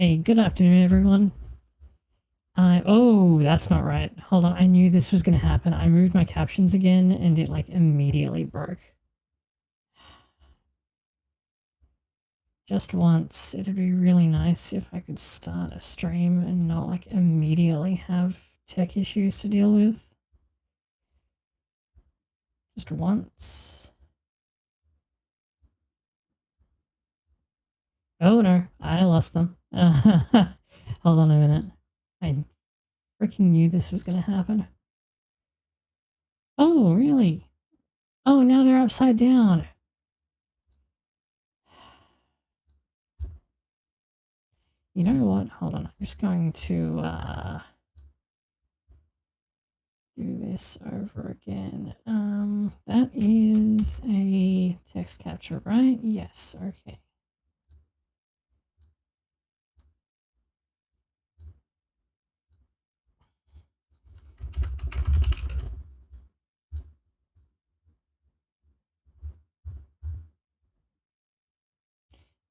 Hey, good afternoon, everyone. Oh, that's not right. Hold on, I knew this was gonna happen. I moved my captions again and it like immediately broke. Just once, it'd be really nice if I could start a stream and not like immediately have tech issues to deal with. Just once. Oh no, I lost them. Hold on a minute. I freaking knew this was gonna happen. Oh, really? Oh, now they're upside down. You know what? Hold on. I'm just going to do this over again. That is a text capture, right? Yes. Okay.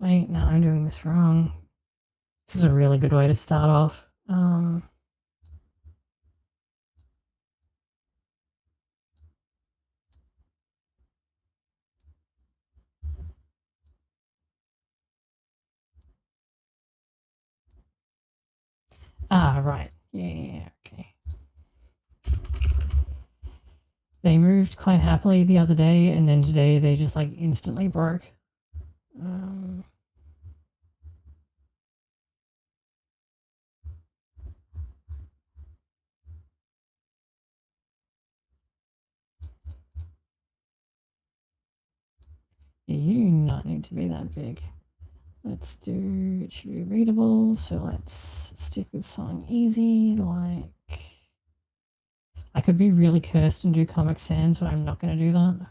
Wait, no, I'm doing this wrong. This is a really good way to start off. Right. Yeah, okay. They moved quite happily the other day, and then today they just like instantly broke. You do not need to be that big. Let's do, it should be readable, so let's stick with something easy, like, I could be really cursed and do Comic Sans, but I'm not going to do that.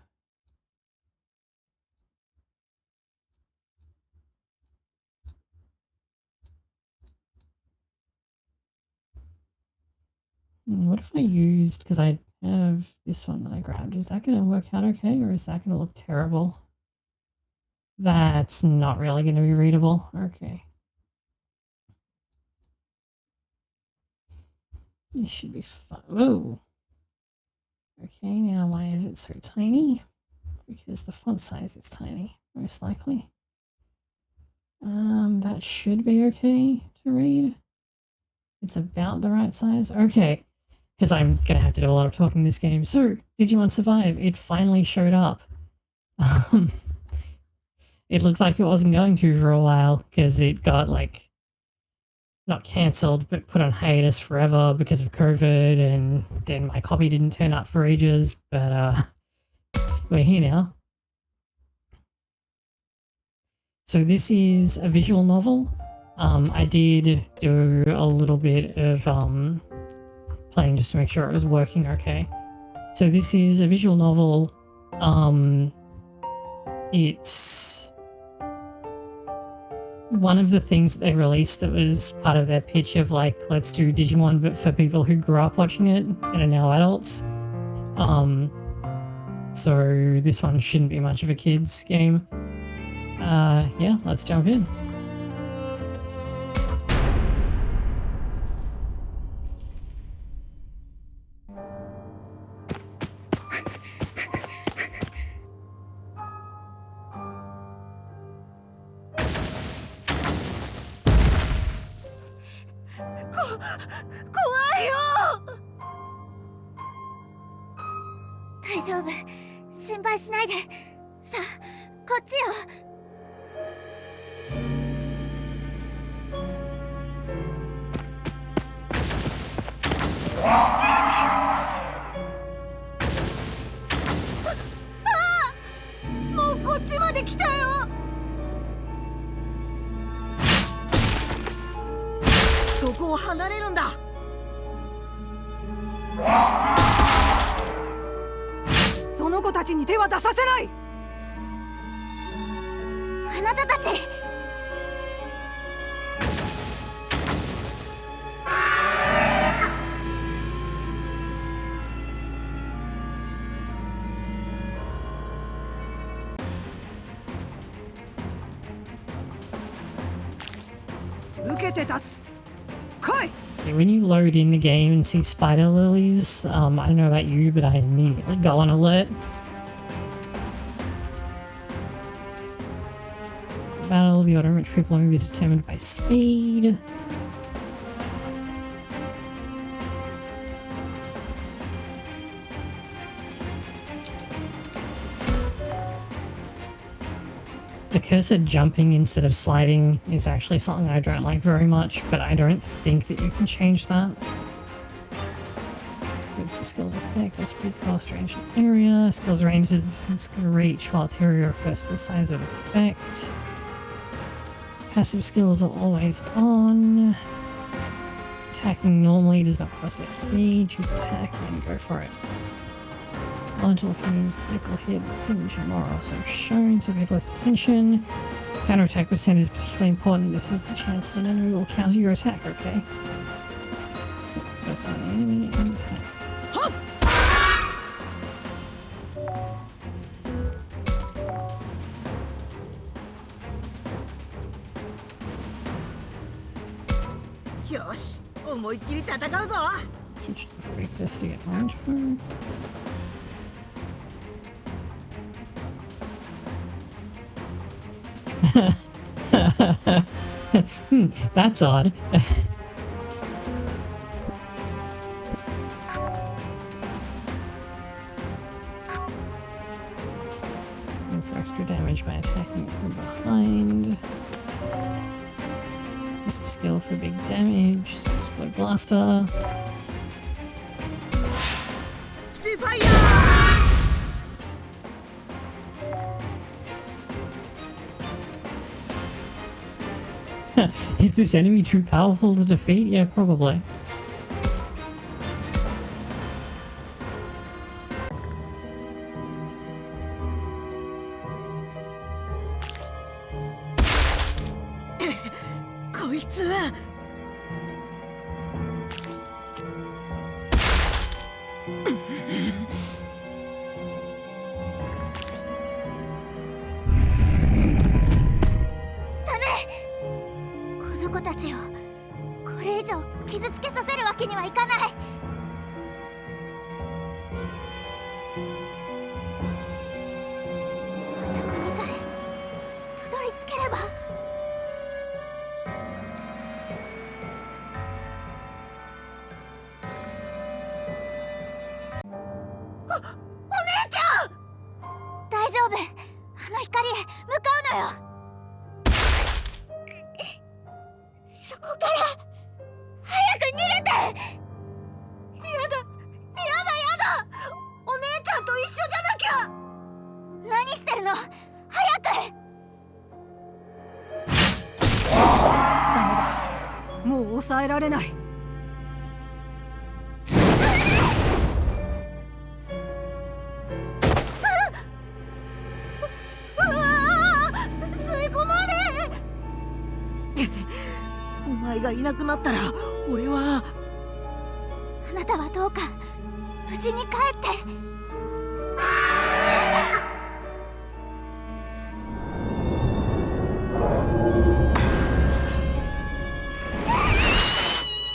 What if I used, because I have this one that I grabbed, is that going to work out okay, or is that going to look terrible? That's not really going to be readable. Okay. This should be fun. Whoa. Okay, now why is it so tiny? Because the font size is tiny, most likely. That should be okay to read. It's about the right size. Okay, because I'm gonna have to do a lot of talking in this game. So, Digimon Survive, it finally showed up. It looked like it wasn't going to for a while, because it got, like, not cancelled, but put on hiatus forever because of COVID, and then my copy didn't turn up for ages, but, we're here now. So this is a visual novel. I did do a little bit of playing just to make sure it was working okay. So this is a visual novel. It's one of the things that they released that was part of their pitch of like, let's do Digimon but for people who grew up watching it and are now adults. So this one shouldn't be much of a kid's game. Yeah, let's jump in. When you load in the game and see spider lilies, I don't know about you, but I immediately go on alert. Battle, the order in which people move is determined by speed. The cursor jumping instead of sliding is actually something I don't like very much, but I don't think that you can change that. Excludes the skills effect, speed cost, range and area. Skills range is the distance can reach, while its area refers to the size of effect. Passive skills are always on. Attacking normally does not cost XP. Choose attack and go for it. Elemental means critical hit which are also shown, so pay close attention. Counter-attack percent is particularly important. This is the chance that an enemy will counter your attack, okay? Press on the enemy and attack. Switch to the weakness to get orange for. That's odd. And for extra damage by attacking from behind. This is a skill for big damage. Explode blaster. Is this enemy too powerful to defeat? Yeah, probably.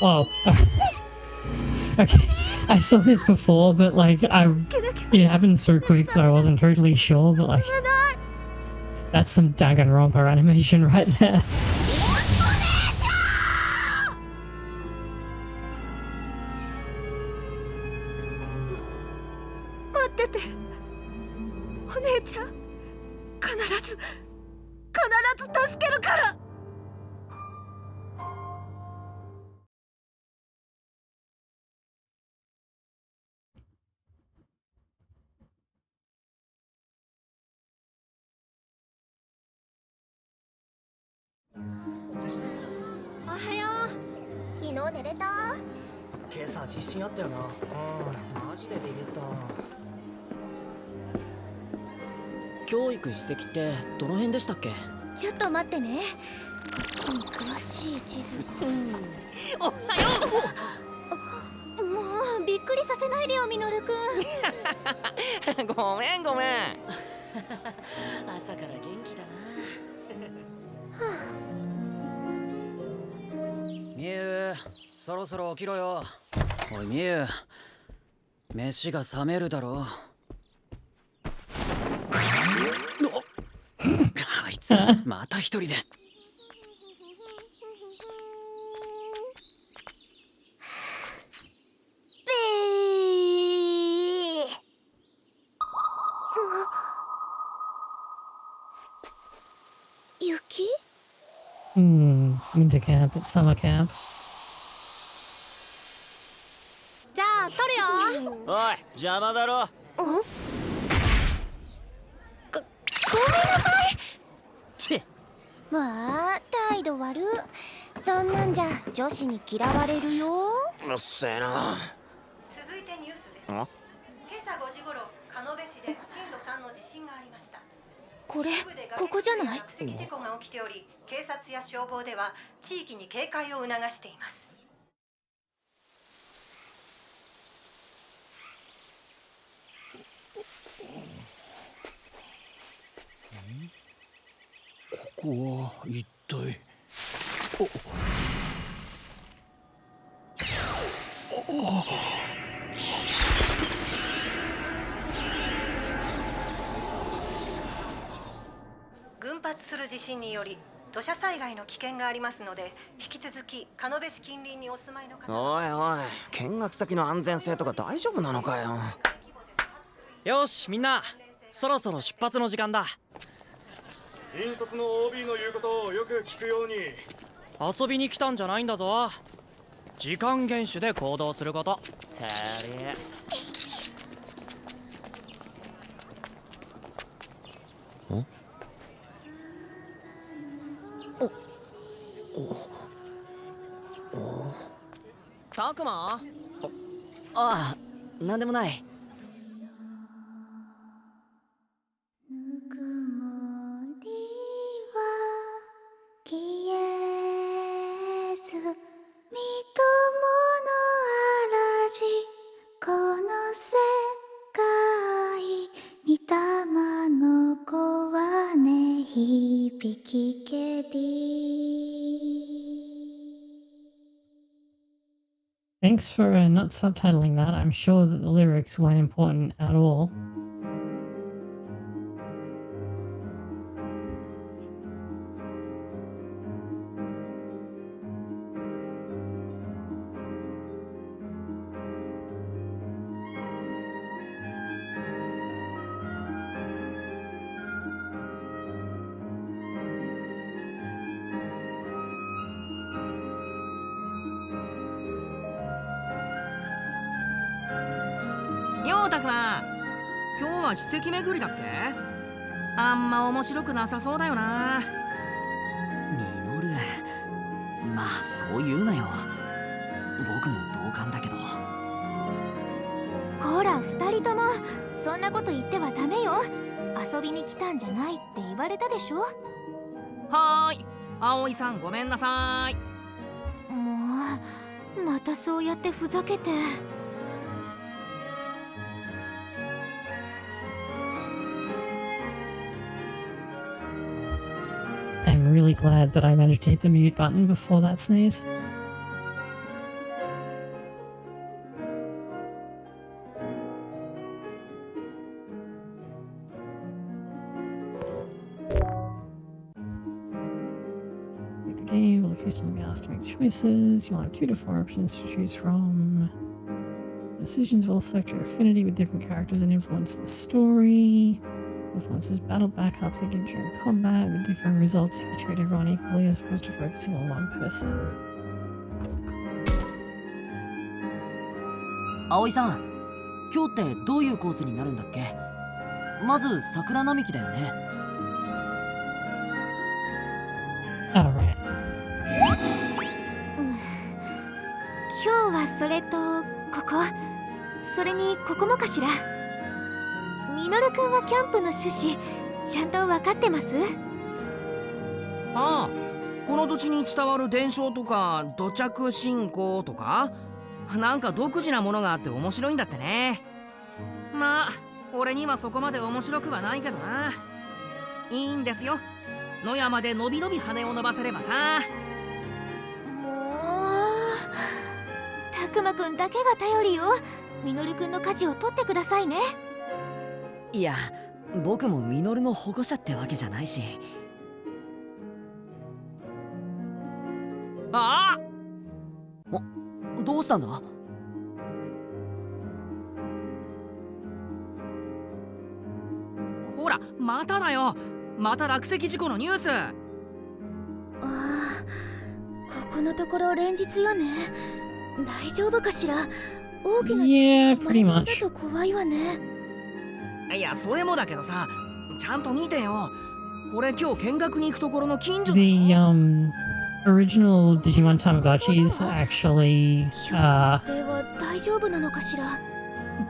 Oh. Okay, I saw this before, but like, it happened so quick that I wasn't totally sure, but like, that's some Danganronpa animation right there. みゆ、そろそろ起きろよ。おいみゆ、飯が冷めるだろ。あいつまた一人で。雪？ winter camp, it's summer camp. じゃあ撮るよ。おい、邪魔だろ。ごめんなさい。ちわあ、態度悪。そんなんじゃ女子に嫌われるよ。うっせえな。続いてニュースです。今朝5時頃、鹿野部市で震度3の地震がありました。これ、ここじゃない？落石事故が起きており、警察や消防では地域に警戒を促しています。ここは一体。群発する地震により土砂災害の危険がありますので、引き続き鹿野部市近隣にお住まいの方。おいおい、見学先の安全性とか大丈夫なのかよ。よしみんな、そろそろ出発の時間だ。引率の OB の言うことをよく聞くように。遊びに来たんじゃないんだぞ。時間厳守で行動すること。てれ。たくま？ああ、なんでもない。ぬくもりは消えず、みとものあらじ、この世界、みたまの子はね、響きけり。 Thanks for not subtitling that. I'm sure that the lyrics weren't important at all.ようたくま、今日は史跡巡りだっけ？あんま面白くなさそうだよな。ミノル、まあそう言うなよ。僕も同感だけど。こら二人とも、そんなこと言ってはダメよ。遊びに来たんじゃないって言われたでしょ。はーい、葵さんごめんなさい。もうまたそうやってふざけて。I'm really glad that I managed to hit the mute button before that sneeze. The game will occasionally be asked to make choices. You will have 2 to 4 options to choose from. Decisions will affect your affinity with different characters and influence the story. Influences battle backups they give during combat with different results if you treat everyone equally as opposed to focusing on one person. 葵さん、今日ってどういうコースになるんだっけ？まず桜並木だよね。Alright. 今日はそれとここ、それにここもかしら。ミノルくんはキャンプの趣旨ちゃんと分かってます？ああ、この土地に伝わる伝承とか土着信仰とか、なんか独自なものがあって面白いんだってね。まあ俺にはそこまで面白くはないけどな。いいんですよ、野山でのびのび羽を伸ばせればさ。もくまくんだけが頼りよ。ミノルくんの舵を取ってくださいね。いや、僕もミノルの保護者ってわけじゃないし。あどうしたんだ？ほら、まただよ。また落石事故のニュース。ああ、ここのところ連日よね。大丈夫かしら。大きな Yeah, 地 pretty 震だ much. と怖いわね。いや、それもだけどさ、ちゃんと見てよ。これ今日見学に行くところの近所だよ。 The original Digimon Tamagotchis actually では大丈夫なのかしら。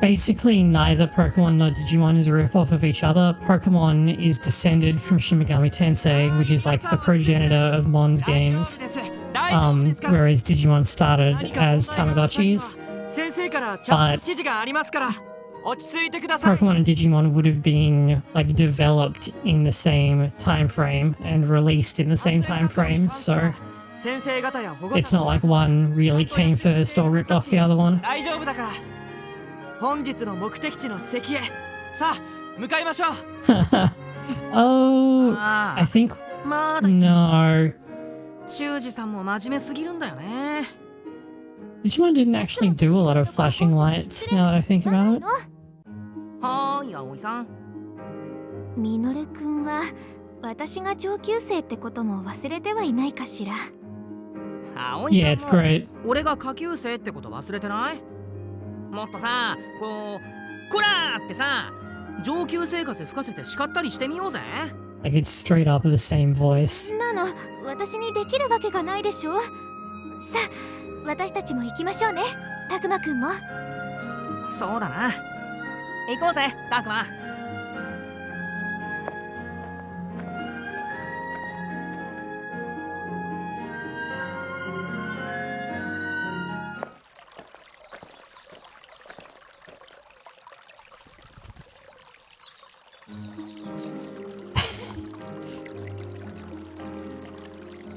basically neither Pokemon nor Digimon is a ripoff of each other. Pokemon is descended from Shin Megami Tensei, which is like the progenitor of Mon's games. Whereas Digimon started as Tamagotchis. 先生からちゃんと指示がありますから落ち着いてください。 Pokemon and Digimon would have been like developed in the same time frame and released in the same time frame, so 先生方や保護 it's 者 not like one really came first or ripped off the other one. 大丈夫だから本日の目的地の史跡へさあ向かいましょう。 Oh, あ I think あ、まだ no. 修二さんも真面目すぎるんだよね。 Digimon didn't actually do a lot of flashing lights now that I think about it. はーい、葵さん。ミノルくんは私が上級生ってことも忘れてはいないかしら。葵 Yeah, さ it's んも great. 俺が下級生ってこと忘れてない？もっとさ、こう、こらーってさ、上級生風吹かせて叱ったりしてみようぜ。 Like it's straight up the same voice. なの私にできるわけがないでしょ。さあ私たちも行きましょうね。たくまくんも。そうだな。行こうぜ、たくま。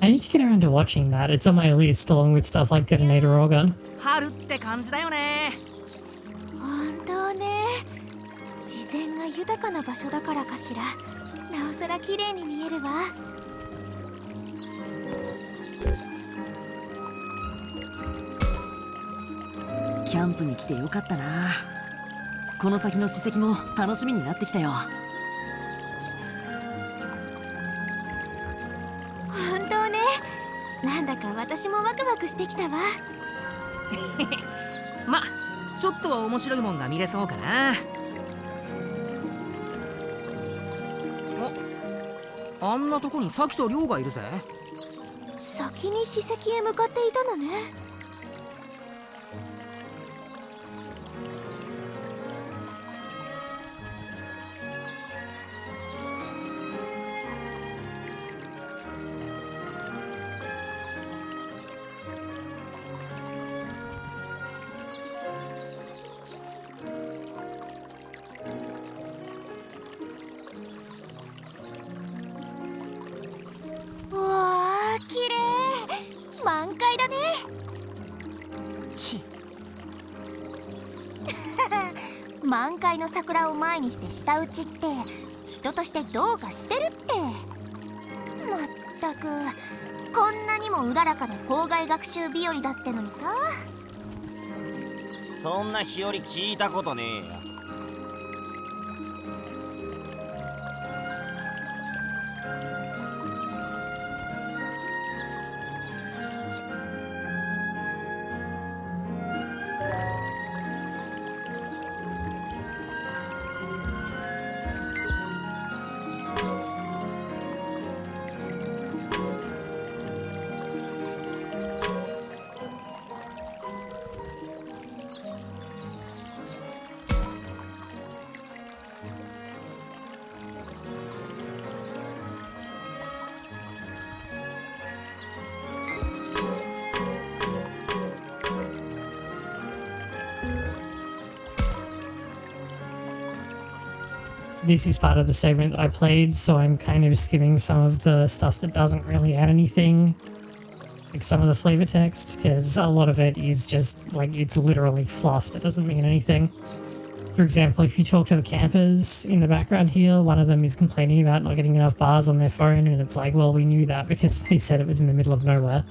I need to get around to watching that. It's on my list along with stuff like Detonator Organ. 春って感じだよね。本当ね。自然が豊かな場所だからかしら。なおさら綺麗に見えるわ。キャンプに来てよかったな。この先の史跡も楽しみになってきたよ。本当ね。なんだか私もワクワクしてきたわ。ま、ちょっとは面白いもんが見れそうかな。お、あんなとこにサキとリョウがいるぜ。先に史跡へ向かっていたのね。うわー、綺麗。満開だね。ち満開の桜を前にして舌打ちって人としてどうかしてるって。まったくこんなにもうららかな校外学習日和だってのにさ。そんな日和聞いたことねえよ。This is part of the segment that I played, so I'm kind of skipping some of the stuff that doesn't really add anything. like some of the flavor text, because a lot of it is just like it's literally fluff that doesn't mean anything. For example, if you talk to the campers in the background here, one of them is complaining about not getting enough bars on their phone, and it's like, well, we knew that because they said it was in the middle of nowhere.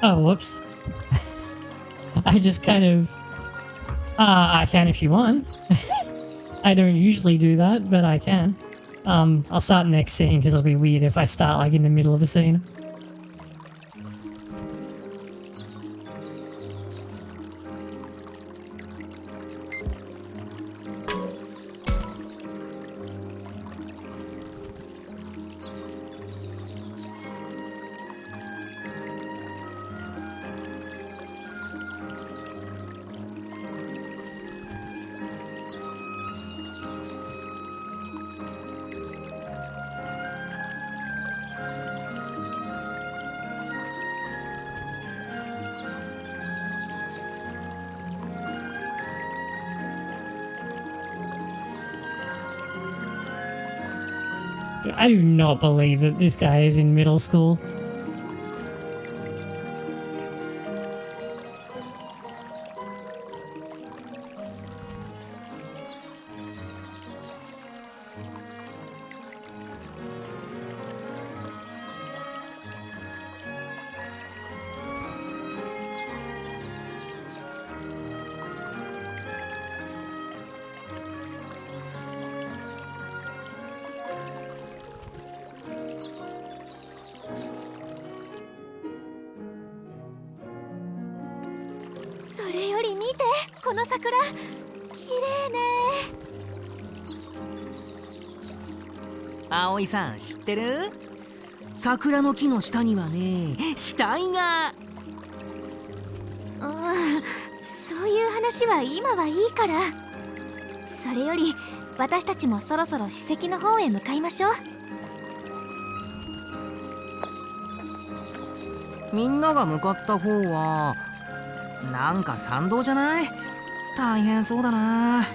Oh, whoops. I just kind of... I can if you want. I don't usually do that, but I can. I'll start next scene because it'll be weird if I start like in the middle of a scene. I do not believe that this guy is in middle school.葵さん知ってる？桜の木の下にはね、死体が。そういう話は今はいいから。それより私たちもそろそろ史跡の方へ向かいましょう。みんなが向かった方はなんか参道じゃない？大変そうだな。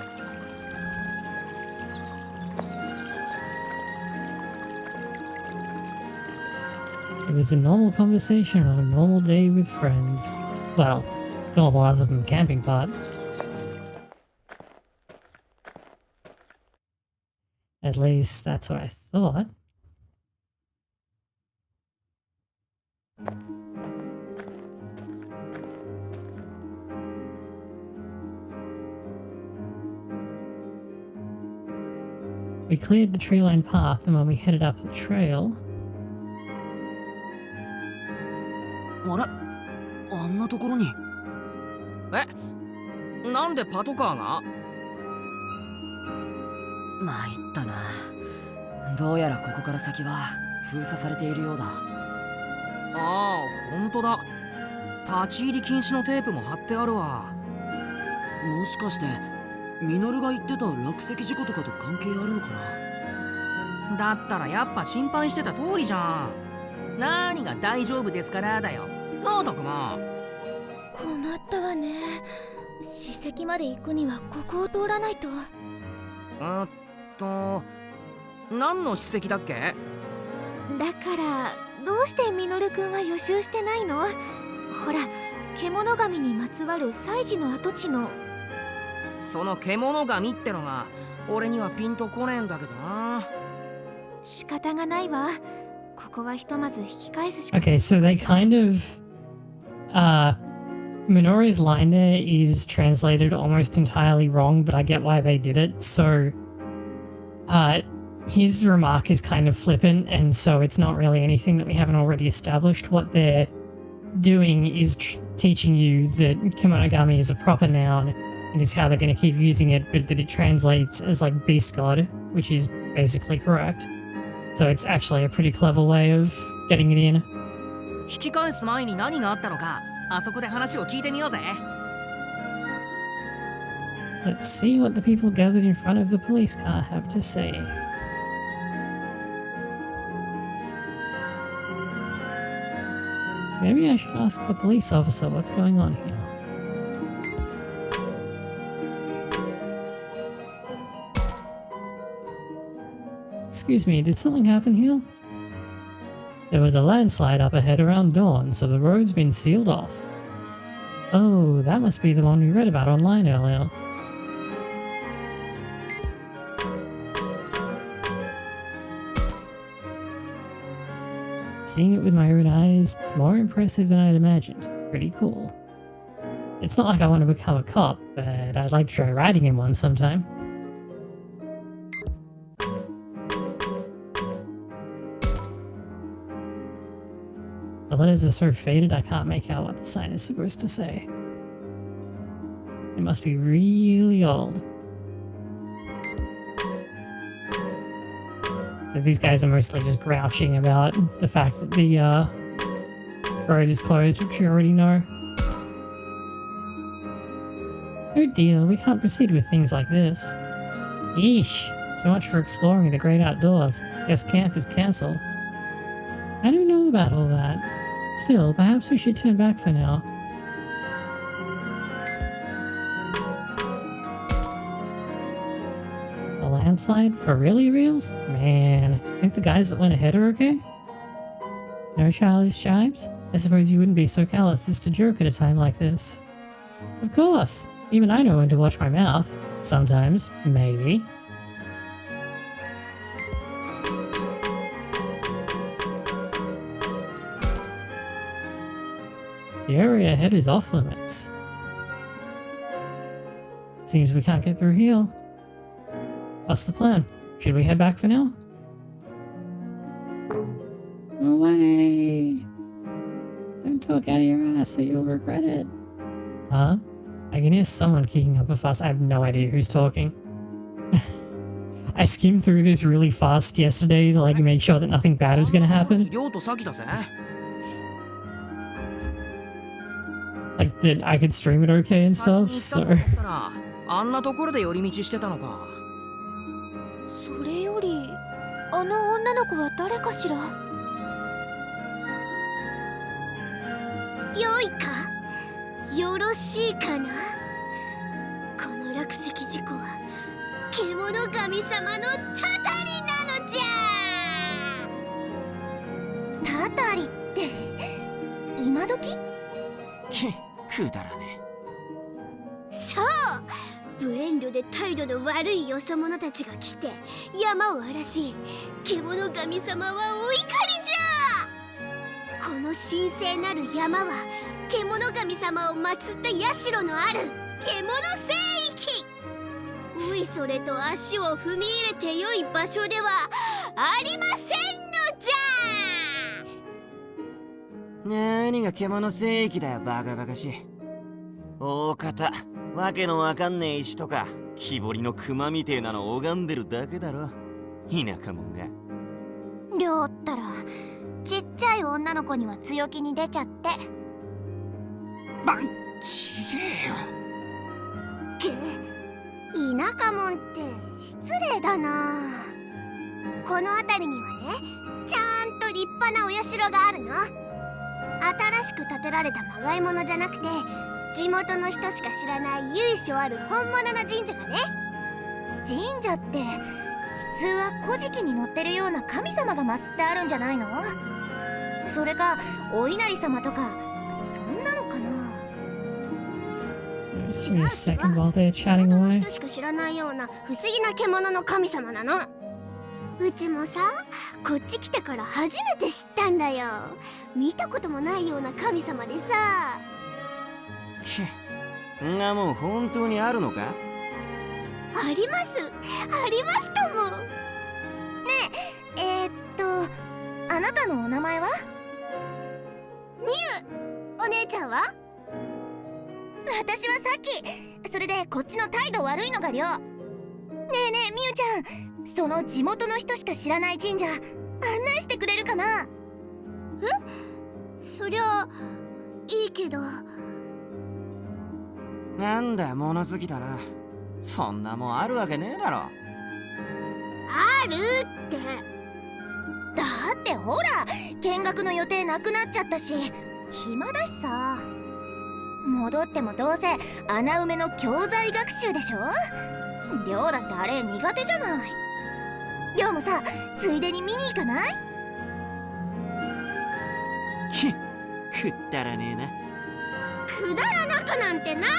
It was a normal conversation on a normal day with friends. Well, normal other than the camping part. At least that's what I thought. We cleared the tree-lined path, and when we headed up the trail... あれ、あんなところに。え、なんでパトカーが？参ったな。どうやらここから先は封鎖されているようだ。ああ、ほんとだ。立ち入り禁止のテープも貼ってあるわ。もしかしてミノルが言ってた落石事故とかと関係あるのかな。だったらやっぱ心配してた通りじゃん。何が大丈夫ですからだよ。なあ、たくま。困ったわね。史跡まで行くにはここを通らないと。何の史跡だっけ？だからどうしてミノルくんは予習してないの？ほら、獣神にまつわる祭事の跡地の。その獣神ってのが俺にはピンとこねえんだけどな。仕方がないわ。ここはひとまず引き返すしか。Okay, so they kind of Minori's line there is translated almost entirely wrong, but I get why they did it. So, his remark is kind of flippant, and so it's not really anything that we haven't already established. What they're doing is teaching you that Kemonogami is a proper noun, and is how they're going to keep using it, but that it translates as like beast god, which is basically correct. So it's actually a pretty clever way of getting it in. 引き返す前に何があったのか、あそこで話を聞いてみようぜ。Let's see what the people gathered in front of the police car have to say. Maybe I should ask the police officer what's going on here. Excuse me, did something happen here? There was a landslide up ahead around dawn, so the road's been sealed off. Oh, that must be the one we read about online earlier. Seeing it with my own eyes, it's more impressive than I'd imagined. Pretty cool. It's not like I want to become a cop, but I'd like to try riding in one sometime. The letters are so faded I can't make out what the sign is supposed to say. It must be really old. So these guys are mostly just grouching about the fact that the road is closed, which we already know. Oh dear, we can't proceed with things like this. Yeesh, so much for exploring the great outdoors. Guess camp is cancelled. I don't know about all that. Still, perhaps we should turn back for now. A landslide? For really reals? Man, think the guys that went ahead are okay? No childish jibes? I suppose you wouldn't be so callous as to joke at a time like this. Of course! Even I know when to watch my mouth. Sometimes. Maybe. The area ahead is off limits. Seems we can't get through here. What's the plan? Should we head back for now? No way! Don't talk out of your ass or you'll regret it. Huh? I can hear someone kicking up a fuss. I have no idea who's talking. I skimmed through this really fast yesterday to like make sure that nothing bad was gonna happen. Like that I could stream it okay and stuff, so... あんなところで寄り道してたのか。それよりあの女の子は誰かしら。よいか、よろしいかな。この落石事故は獣神様のたたりなのじゃ。たたりって今時？くだらね。そう、無遠慮で態度の悪いよそ者たちが来て山を荒らし、獣神様はお怒りじゃ。この神聖なる山は獣神様を祀った社のある獣聖域。おいそれと足を踏み入れてよい場所ではありませんのじゃ。何が獣聖域だよ、バカバカしい。大方わけのわかんねえ石とか木彫りの熊みてえなの拝んでるだけだろ、田舎者が。りょうったらちっちゃい女の子には強気に出ちゃって。ちげえよ。田舎者って失礼だな。この辺りにはね、ちゃんと立派なお社があるの。新しく建てられたまがいものじゃなくて、地元の人しか知らない由緒ある本物の神社がね。神社って普通は古事記に載ってるような神様が祀ってあるんじゃないの？それかお稲荷様とかそんなのかな。Just a second while they're chatting 地元の away. 人しか知らないような不思議な獣の神様なの。うちもさ、こっち来てから初めて知ったんだよ。見たこともないような神様でさ。んなもん本当にあるのか？あります、ありますとも。ねえ、あなたのお名前は？みゆ。お姉ちゃんは？私はさっき。それでこっちの態度悪いのがりょう。ねえねえみゆちゃん、その地元の人しか知らない神社案内してくれるかな？え？そりゃいいけど。なんだ物好きだな。そんなもんあるわけねえだろ。あるって。だってほら、見学の予定なくなっちゃったし暇だしさ。戻ってもどうせ穴埋めの教材学習でしょ。りょうだってあれ苦手じゃない。りょうもさ、ついでに見に行かない？くったらねえな。くだらなくなんてない。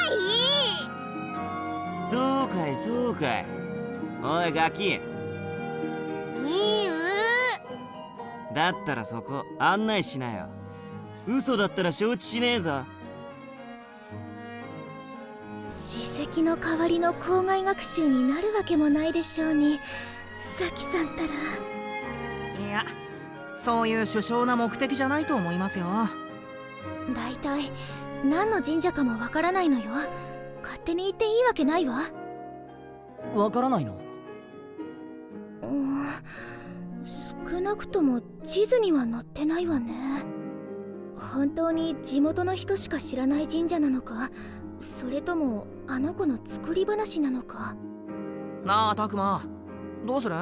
そうかいそうかい。おいガキ、みゆ。だったらそこ案内しなよ。嘘だったら承知しねえぞ。史跡の代わりの校外学習になるわけもないでしょうに、さきさんたら。いや、そういう殊勝な目的じゃないと思いますよ。だいたい何の神社かもわからないのよ。勝手に行っていいわけないわ。わからないの？少なくとも地図には載ってないわね。本当に地元の人しか知らない神社なのか、それともあの子の作り話なのか。なあタクマ、どうする？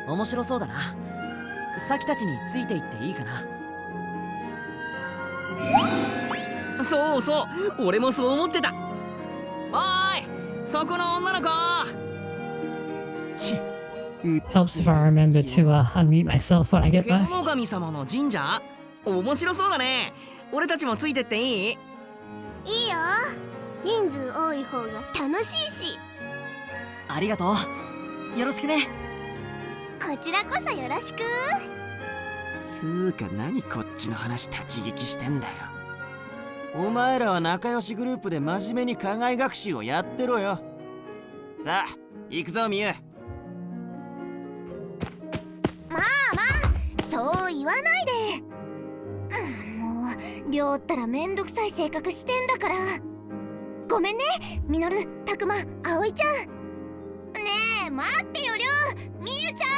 面白そうだな。サキたちについていっていいかな？そうそう、俺もそう思ってた。おーい、そこの女の子。Helps if I remember to unmute myself when I get 獣 back. 神様の神社？面白そうだね。俺たちもついてっていい？いいよ。人数多い方が楽しいし。ありがとう。よろしくね。こちらこそよろしく。つうか何こっちの話立ち聞きしてんだよ。お前らは仲良しグループで真面目に課外学習をやってろよ。さあ行くぞみゆ。まあそう言わないで。もうりょうったらめんどくさい性格してんだから。ごめんね、みのる、たくま、あおいちゃん。ねえ待ってよりょう、みゆちゃん。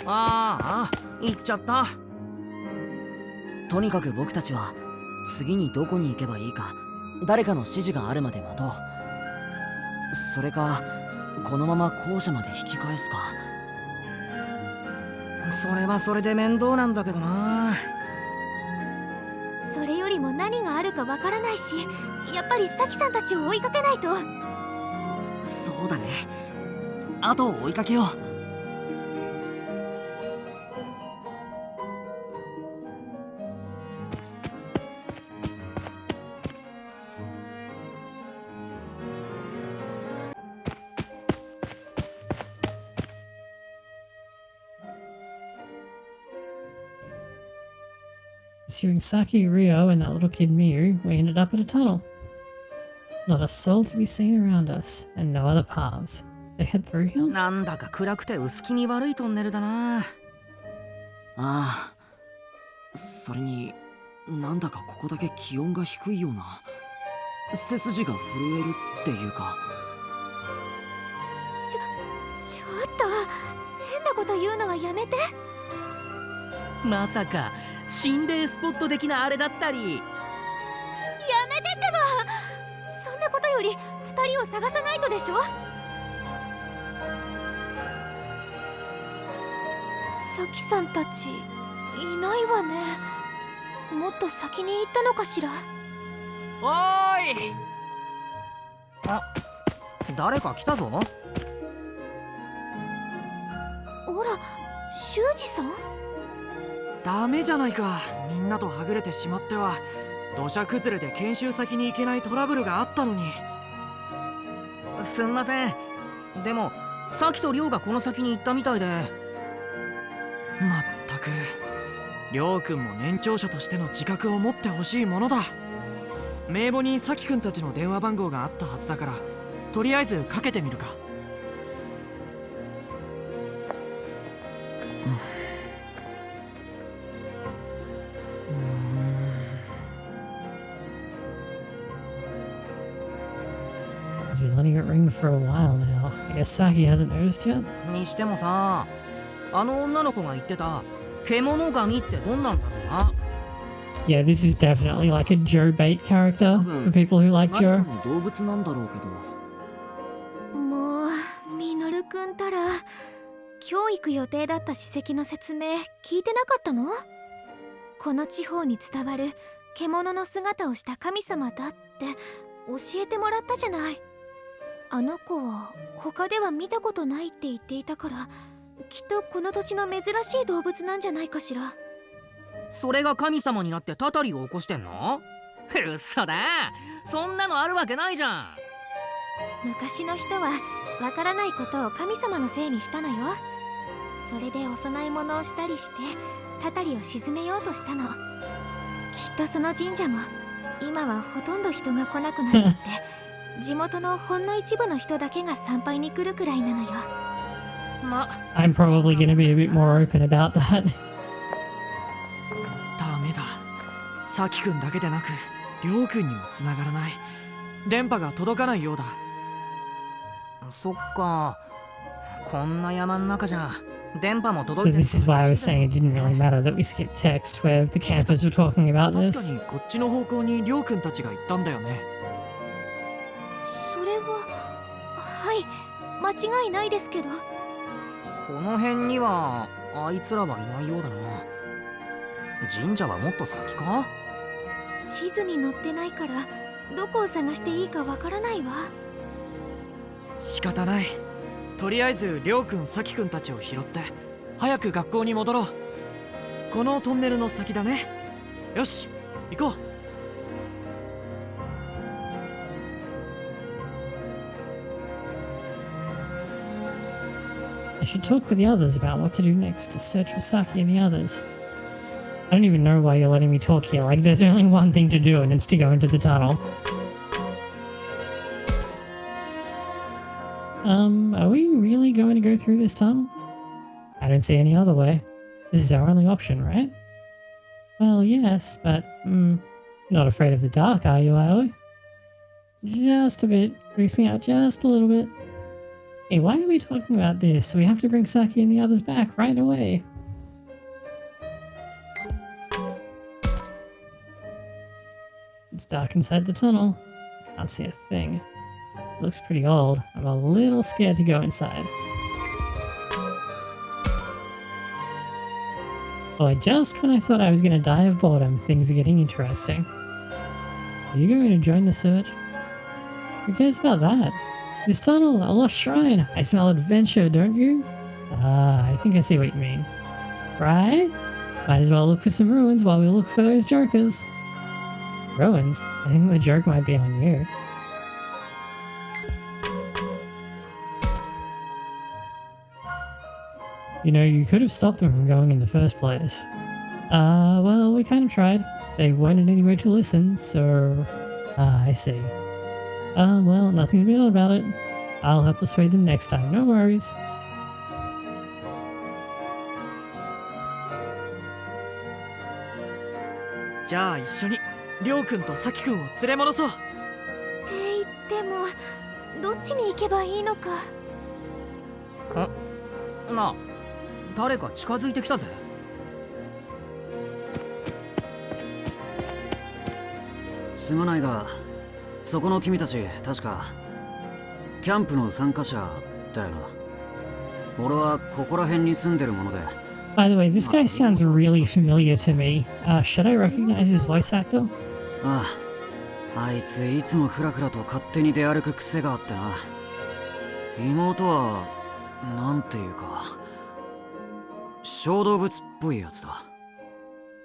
ああ、行っちゃった。とにかく僕たちは次にどこに行けばいいか誰かの指示があるまで待とう。それかこのまま校舎まで引き返すか。それはそれで面倒なんだけどな。それよりも何があるかわからないし、やっぱりサキさんたちを追いかけないと。そうだね。後を追いかけよう。Pursuing Saki, Rio, and that little kid Miu, we ended up at a tunnel. Not a soul to be seen around us, and no other paths. They head through here? なんだか暗くて薄気味悪いトンネルだな。ああ、それになんだかここだけ気温が低いような。背筋が震えるっていうか。ちょっと変なこと言うのはやめて。まさか心霊スポット的なあれだったり。やめてってば。そんなことより2人を探さないとでしょ。サキさんたちいないわね。もっと先に行ったのかしら。おーい、あ、誰か来たぞ。ら、修二さん？ダメじゃないか。みんなとはぐれてしまっては土砂崩れで研修先に行けないトラブルがあったのに。すんません。でもさきとりょうがこの先に行ったみたいで。まったく、りょうくんも年長者としての自覚を持ってほしいものだ。名簿にさきくんたちの電話番号があったはずだから、とりあえずかけてみるか。He's been letting it ring for a while now. I guess Saki hasn't noticed yet? にしてもさ、あの女の子が言ってた獣神ってどんなんだろうな。Yeah, this is definitely like a Joe bait character for people who like Joe. 動物なんだろうけど。もうミノルくんたら今日行く予定だった史跡の説明聞いてなかったの？この地方に伝わる獣の姿をした神様だって教えてもらったじゃない。あの子は他では見たことないって言っていたから、きっとこの土地の珍しい動物なんじゃないかしら。それが神様になってたたりを起こしてんの？嘘だ、そんなのあるわけないじゃん。昔の人はわからないことを神様のせいにしたのよ。それでお供え物をしたりしてたたりを鎮めようとしたの。きっとその神社も今はほとんど人が来なくなっちゃって地元のほんの一部の人だけが参拝に来るくらいなのよ。I'm probably gonna be a bit more open about that. ダメだ。さきくんだけでなくりょうくんにも繋がらない。電波が届かないようだ。そっか、こんな山の中じゃ電波も届 So いてる。 this is why I was saying it didn't really matter that we skipped text where the campers were talking about 確 this. かにこっちの方向にりょうくんたちが行ったんだよね。それははい間違いないですけど。この辺にはあいつらはいないようだな。神社はもっと先か？地図に載ってないからどこを探していいかわからないわ。仕方ない。とりあえずりょうくんさきくんたちを拾って早く学校に戻ろう。このトンネルの先だね。よし、行こう。I should talk with the others about what to do next to search for Saki and the others. I don't even know why you're letting me talk here. Like, there's only one thing to do, and it's to go into the tunnel. Are we really going to go through this tunnel? I don't see any other way. This is our only option, right? Well, yes, but, not afraid of the dark, are you, Aoi? Just a bit. Creeps me out just a little bit. Hey, why are we talking about this? We have to bring Saki and the others back right away. It's dark inside the tunnel. Can't see a thing. Looks pretty old. I'm a little scared to go inside. Boy, just when I thought I was going to die of boredom, things are getting interesting. Are you going to join the search? Who cares about that? This tunnel, a lost shrine. I smell adventure, don't you? Ah, I think I see what you mean. Right? Might as well look for some ruins while we look for those jokers. Ruins? I think the joke might be on you. You know, you could have stopped them from going in the first place. Well, we kind of tried. They weren't in any mood to listen, so... Ah, I see. Well, nothing to be done about it. I'll help persuade them next time, no worries. じゃあ一緒にりょうくんとさきくんを連れ戻そう。って言ってもどっちに行けばいいのか。なあ、誰か近づいてきたぜ。すまないが、そこの君たち確かキャンプの参加者だよな。俺はここら辺に住んでるもので。 By the way, this guy sounds really familiar to me. Should I recognize his voice actor? ああ、あいついつもフラフラと勝手に出歩く癖があってな。妹はなんていうか小動物っぽいやつだ。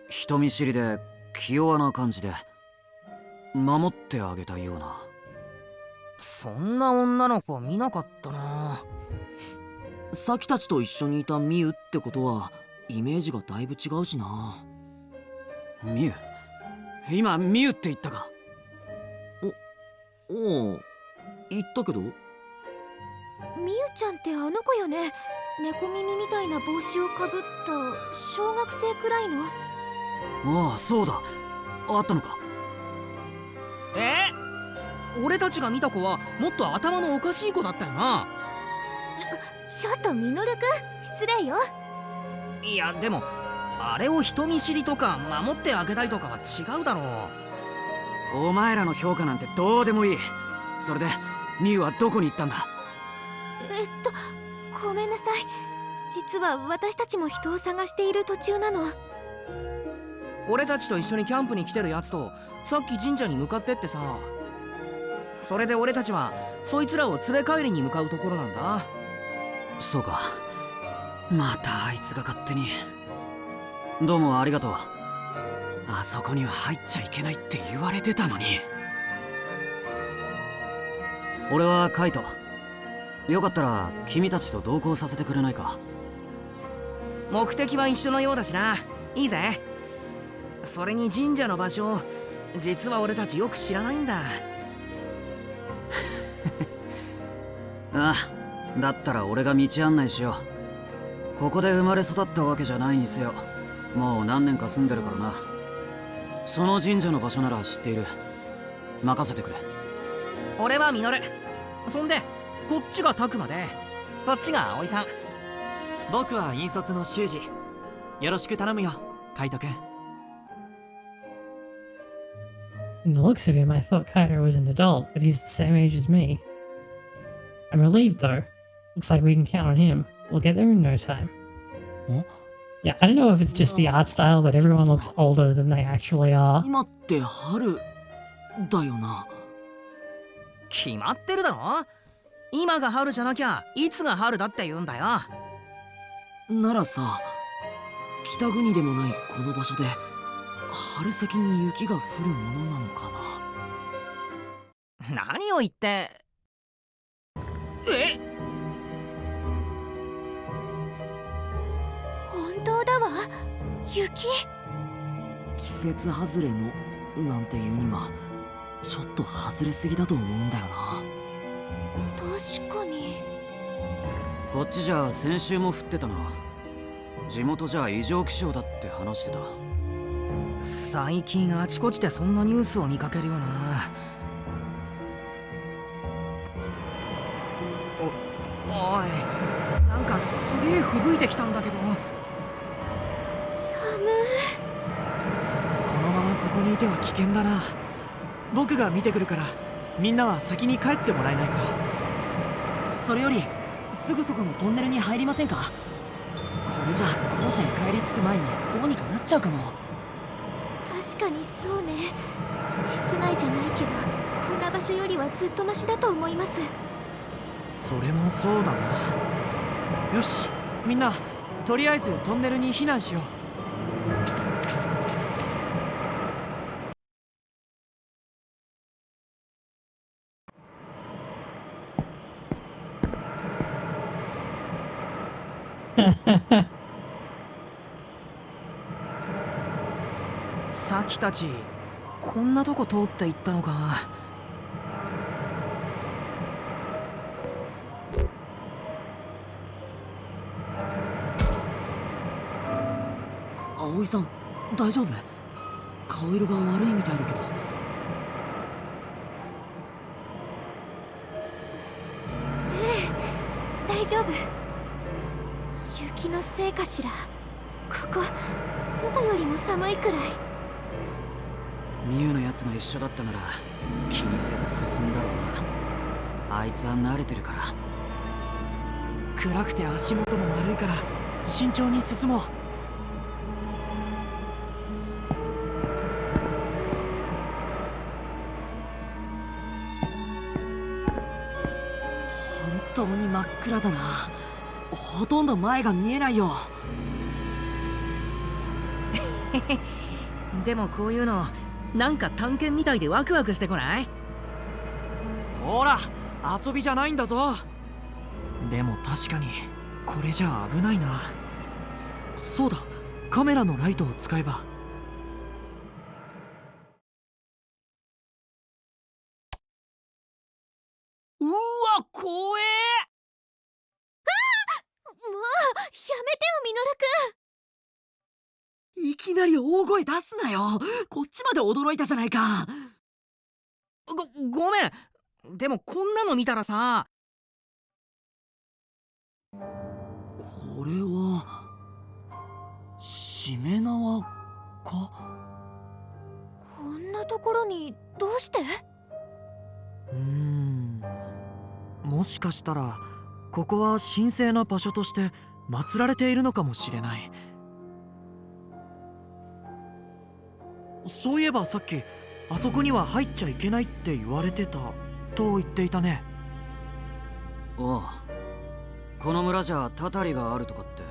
人見知りで気弱な感じで守ってあげたいような。そんな女の子見なかったな。サキたちと一緒にいたミユってことはイメージがだいぶ違うしな。ミユ、今ミユって言ったか？おお、言ったけど。みゆちゃんってあの子よね。猫耳みたいな帽子をかぶった小学生くらいの。ああ、そうだ。あったのか。俺たちが見た子はもっと頭のおかしい子だったよな。ちょっとミノルくん、失礼よ。いやでもあれを人見知りとか守ってあげたいとかは違うだろお前らの評価なんてどうでもいい。それでミユはどこに行ったんだ？ごめんなさい。実は私たちも人を探している途中なの。俺たちと一緒にキャンプに来てるやつとさっき神社に向かってってさ。それで俺たちはそいつらを連れ帰りに向かうところなんだ。そうか。またあいつが勝手に。どうもありがとう。あそこには入っちゃいけないって言われてたのに。俺はカイト。よかったら君たちと同行させてくれないか？目的は一緒のようだしな。いいぜ。それに神社の場所、実は俺たちよく知らないんだ。ああ、だったら俺が道案内しよう。ここで生まれ育ったわけじゃないにせよ、もう何年か住んでるからな。その神社の場所なら知っている。任せてくれ。俺はミノル。そんでこっちがタクマで、こっちが葵さん。僕は引率の修二。よろしく頼むよ、カイトくん。From the looks of him, I thought Kaito was an adult, but he's the same age as me. I'm relieved though. Looks like we can count on him. We'll get there in no time. Huh? Yeah, I don't know if it's just the art style, but everyone looks older than they actually are. 今って春だよな。決まってるだろ。今が春じゃなきゃいつが春だって言うんだよ。ならさ、北国でもないこの場所で春先に雪が降るものなのかな。何を言って。本当だわ。雪。季節外れのなんていうにはちょっと外れすぎだと思うんだよな。確かに。こっちじゃ先週も降ってたな。地元じゃ異常気象だって話してた。最近あちこちでそんなニュースを見かけるよな。おい、なんかすげえ吹雪いてきたんだけど。寒い。このままここにいては危険だな。僕が見てくるからみんなは先に帰ってもらえないか。それよりすぐそこのトンネルに入りませんか？これじゃ校舎へ帰り着く前にどうにかなっちゃうかも。確かにそうね。室内じゃないけどこんな場所よりはずっとマシだと思います。それもそうだな。よし、みんなとりあえずトンネルに避難しよう。さきたちこんなとこ通って行ったのか。葵さん、大丈夫？顔色が悪いみたいだけど。大丈夫。雪のせいかしら。ここ外よりも寒いくらい。ミユのやつが一緒だったなら気にせず進んだろうな。あいつは慣れてるから。暗くて足元も悪いから慎重に進もう。本当に真っ暗だな。ほとんど前が見えないよ。でもこういうのなんか探検みたいでワクワクしてこない？ほら、遊びじゃないんだぞ。でも確かにこれじゃ危ないな。そうだ、カメラのライトを使えば。うわ、怖え。もうやめてよミノルいきなり大声出すなよ。こっちまで驚いたじゃないか。ごめん。でもこんなの見たらさ。これはしめ縄か？くん。こんなところにどうして？もしかしたらここは神聖な場所として祀られているのかもしれない。そういえばさっきあそこには入っちゃいけないって言われてたと言っていたね。おう、この村じゃたたりがあるとかって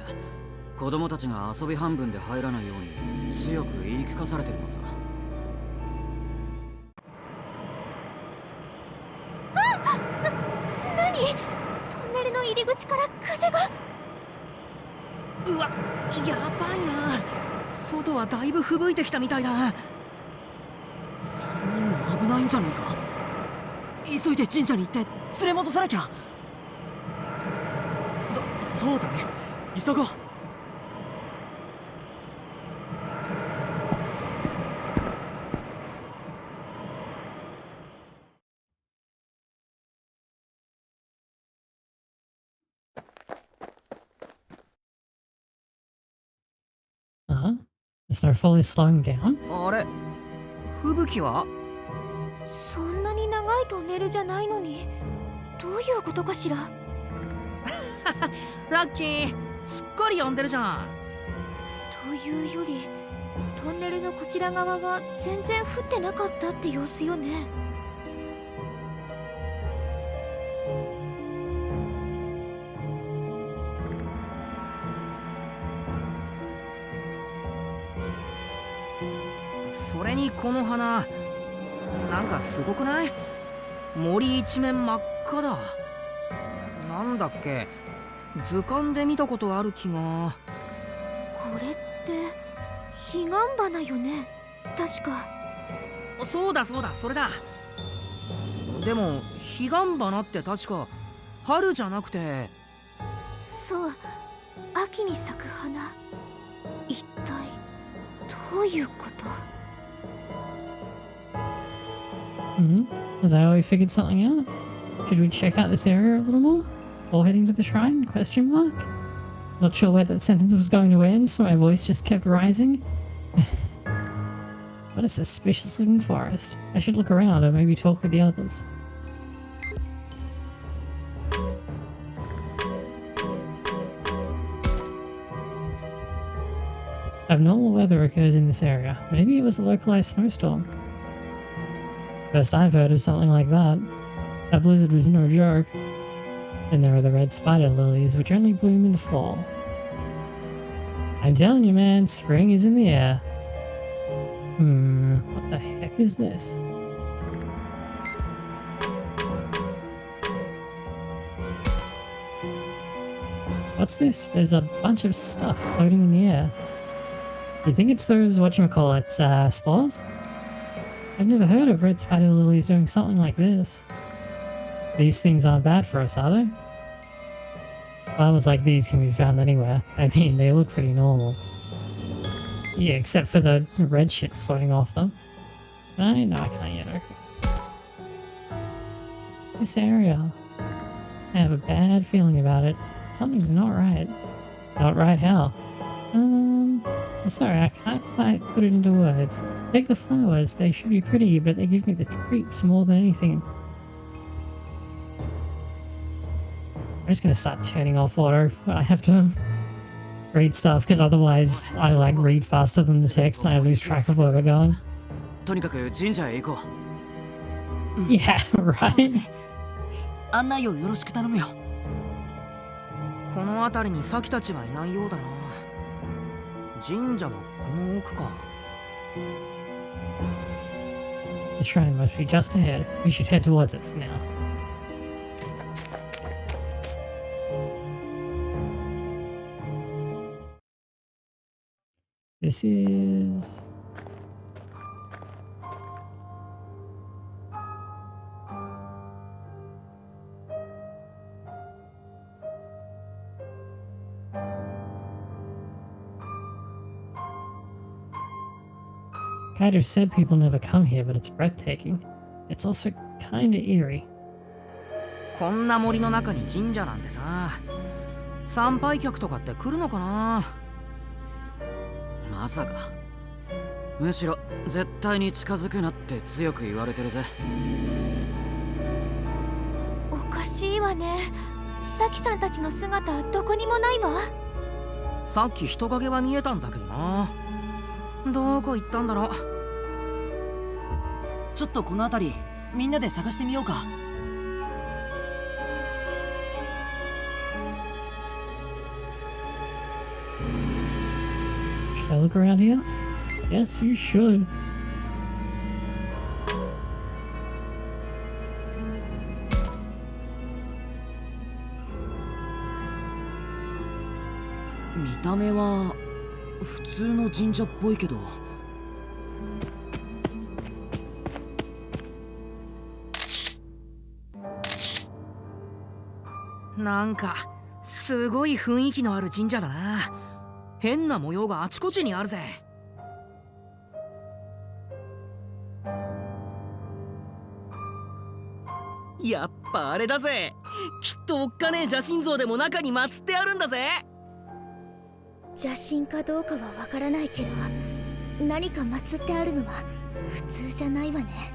子供たちが遊び半分で入らないように強く言い聞かされてるのさ。何？トンネルの入り口から風が。うわ、やばいな。外はだいぶ吹雪いてきたみたいだ。3人も危ないんじゃねえか。急いで神社に行って連れ戻さなきゃ。そうだね、急ごう。The snowfall is slowing down? あれ、吹雪は？そんなに長いトンネルじゃないのに、どういうことかしら。ラッキー、すっかり呼んでるじゃん。というよりトンネルのこちら側は全然降ってなかったって様子よね。それにこの花、なんかすごくない？森一面真っ赤だ。なんだっけ、図鑑で見たことある気が。これって彼岸花よね、確か。そうだそうだ、それだ。でも彼岸花って確か春じゃなくて。そう、秋に咲く花。一体どういうこと？Has Aoi figured something out? Should we check out this area a little more before heading to the shrine? Question mark. Not sure where that sentence was going to end, so my voice just kept rising. What a suspicious looking forest. I should look around or maybe talk with the others. Abnormal weather occurs in this area. Maybe it was a localized snowstorm. First I've heard of something like that. That blizzard was no joke. Then there are the red spider lilies, which only bloom in the fall. I'm telling you, man, spring is in the air. What the heck is this? What's this? There's a bunch of stuff floating in the air. You think it's those, whatchamacallits, spores? I've never heard of red spider lilies doing something like this. These things aren't bad for us, are they? Flowers like these can be found anywhere. I mean, they look pretty normal. Yeah, except for the red shit floating off them. Right? No, I can't yet. Okay. This area. I have a bad feeling about it. Something's not right. Not right how? I'm sorry, I can't quite put it into words. Take the flowers, they should be pretty, but they give me the creeps more than anything. I'm just gonna start turning off auto. I have to read stuff, because otherwise I like read faster than the text and I lose track of where we're going. とにかく神社へ行こう。Yeah, right? 案内をよろしく頼むよ。この辺りにサキたちはいないようだな。神社はこの奥か。 The shrine must be just ahead. We should head towards it for now. This is... Kind of said people never come here, but it's breathtaking. It's also kinda eerie. こんな森の中に神社なんてさ、参拝客とかって来るのかな。まさか。むしろ絶対に近づくなって強く言われてるぜ。おかしいわね。サキさんたちの姿どこにもないわ。さっき人影は見えたんだけどな。どこ行ったんだろう。ちょっとこの辺りみんなで探してみようか。Should I look around here? Yes, you should.「見た目は普通の神社っぽいけど」なんかすごい雰囲気のある神社だな。変な模様があちこちにあるぜ。やっぱあれだぜ。きっとおっかねえ邪神像でも中に祀ってあるんだぜ。邪神かどうかはわからないけど、何か祀ってあるのは普通じゃないわね。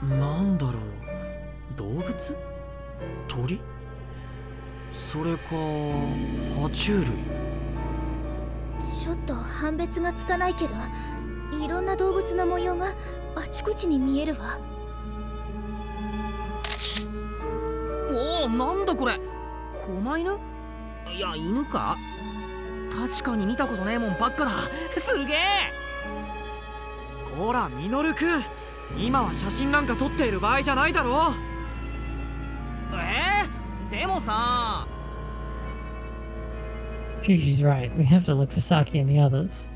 なんだろう、動物？鳥？それか爬虫類？ちょっと判別がつかないけど、いろんな動物の模様があちこちに見えるわ。おお、なんだこれ。狛犬？いや、犬か。確かに見たことねえもんばっかだ。すげえ。こらミノルくん、今は写真なんか撮っている場合じゃないだろ。でもさ。Gigi's right. We have to look for Saki and the others.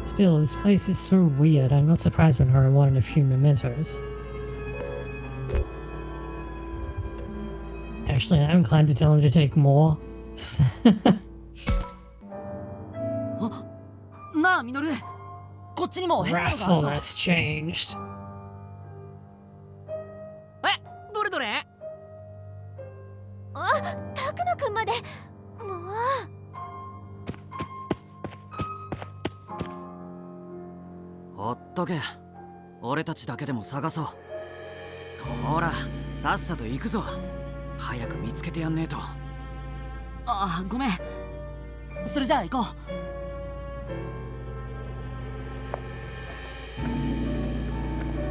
Still, this place is so weird. I'm not surprised when Hora wanted a few mementos. Actually, I'm inclined to tell him to take more. あ、なあミノル、こっちにも変なのがあるぞ。 Wrathfulness changed. どれどれ。あ、タクマくんまで。もう。ほっとけ。俺たちだけでも探そう。ほら、さっさと行くぞ。早く見つけてやんねえと。あ、ごめん。それじゃあ行こ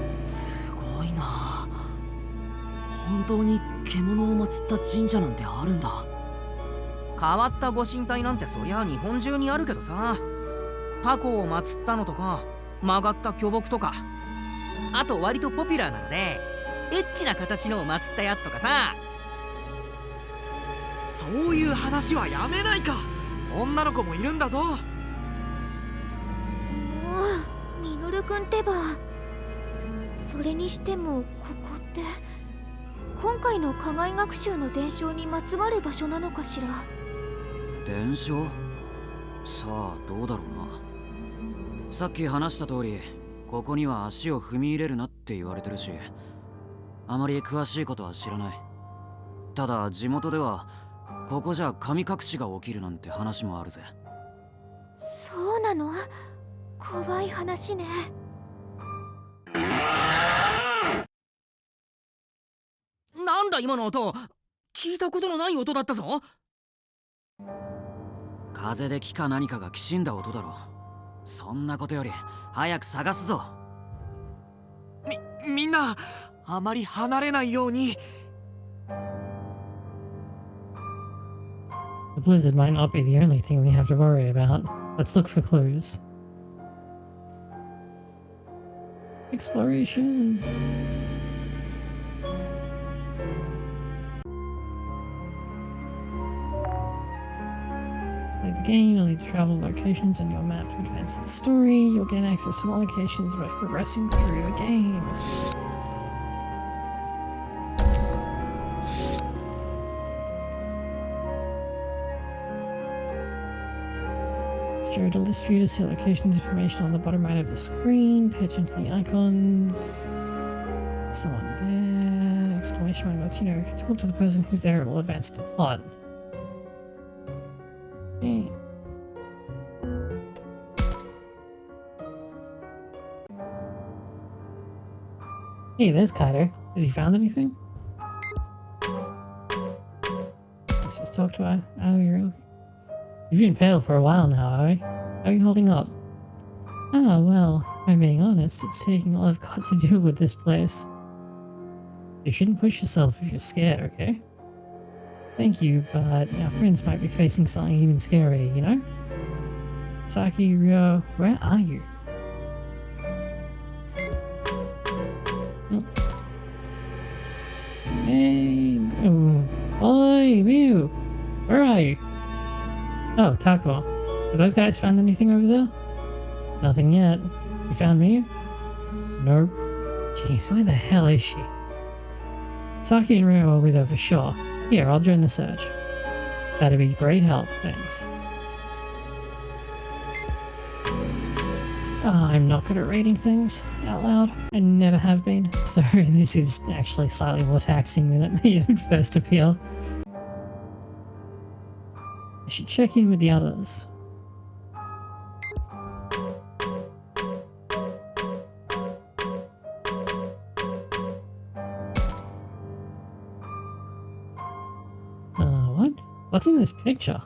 う。すごいな。本当に獣を祀った神社なんてあるんだ。変わったご神体なんてそりゃ日本中にあるけどさ、タコを祀ったのとか曲がった巨木とか、あと割とポピュラーなのでエッチな形のを祀ったやつとかさ。そういう話はやめないか。女の子もいるんだぞ。もうミノルくんってば。それにしてもここって今回の課外学習の伝承にまつわる場所なのかしら。伝承？さあどうだろうな。さっき話した通り、ここには足を踏み入れるなって言われてるし、あまり詳しいことは知らない。ただ地元ではここじゃ神隠しが起きるなんて話もあるぜ。そうなの？怖い話ね。なんだ今の音。聞いたことのない音だったぞ。風で木か何かがきしんだ音だろ。そんなことより早く探すぞ。みんなあまり離れないように。 The blizzard might not be the only thing we have to worry about. Let's look for clues. Exploration. Play the game, you'll need to travel locations on your map to advance the story. You'll gain access to more locations by progressing through the game. Show the list view to see locations information on the bottom right of the screen. Pay attention to the icons. Someone there. Exclamation mark lets you know if you talk to the person who's there, it will advance the plot. Okay. Hey, there's Kaido. Has he found anything? Let's just talk to her. Oh, you've been pale for a while now, are you? How are you holding up? Ah, well, if I'm being honest, it's taking all I've got to deal with this place. You shouldn't push yourself if you're scared, okay? Thank you, but our friends might be facing something even scarier, you know? Saki, Ryo, where are you? Oh. Hey, Mew. Oi, Mew! Where are you? Oh, Takuma. Have those guys found anything over there? Nothing yet. You found me? Nope. Jeez, where the hell is she? Saki and Ryo are with her for sure. Here, I'll join the search. That'd be great help, thanks. I'm not good at reading things out loud. I never have been. So this is actually slightly more taxing than it may at first appear. I should check in with the others. What? What's in this picture?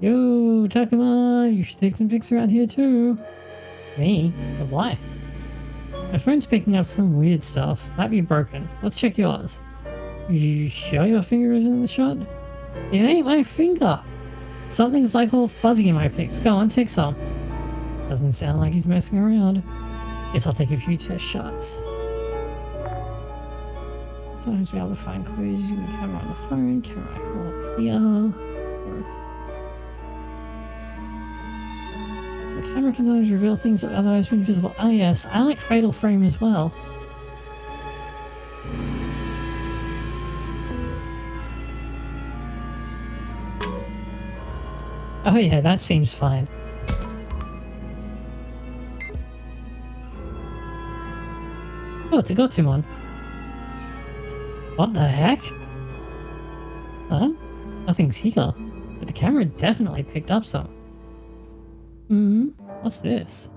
Yo, Takuma, you should take some pics around here too. Me? But why? My friend's picking up some weird stuff. Might be broken. Let's check yours. You sure your finger isn't in the shot? It ain't my finger! Something's like all fuzzy in my pics. Go on, take some. Doesn't sound like he's messing around. Guess I'll take a few test shots. Sometimes we're able to find clues using the camera on the phone. Camera icon up here. The camera can sometimes reveal things that otherwise would be invisible. Ah yes, I like Fatal Frame as well. Oh yeah, that seems fine. Oh, it's a Gotsumon. What the heck? Huh? Nothing's here. But the camera definitely picked up some. What's this?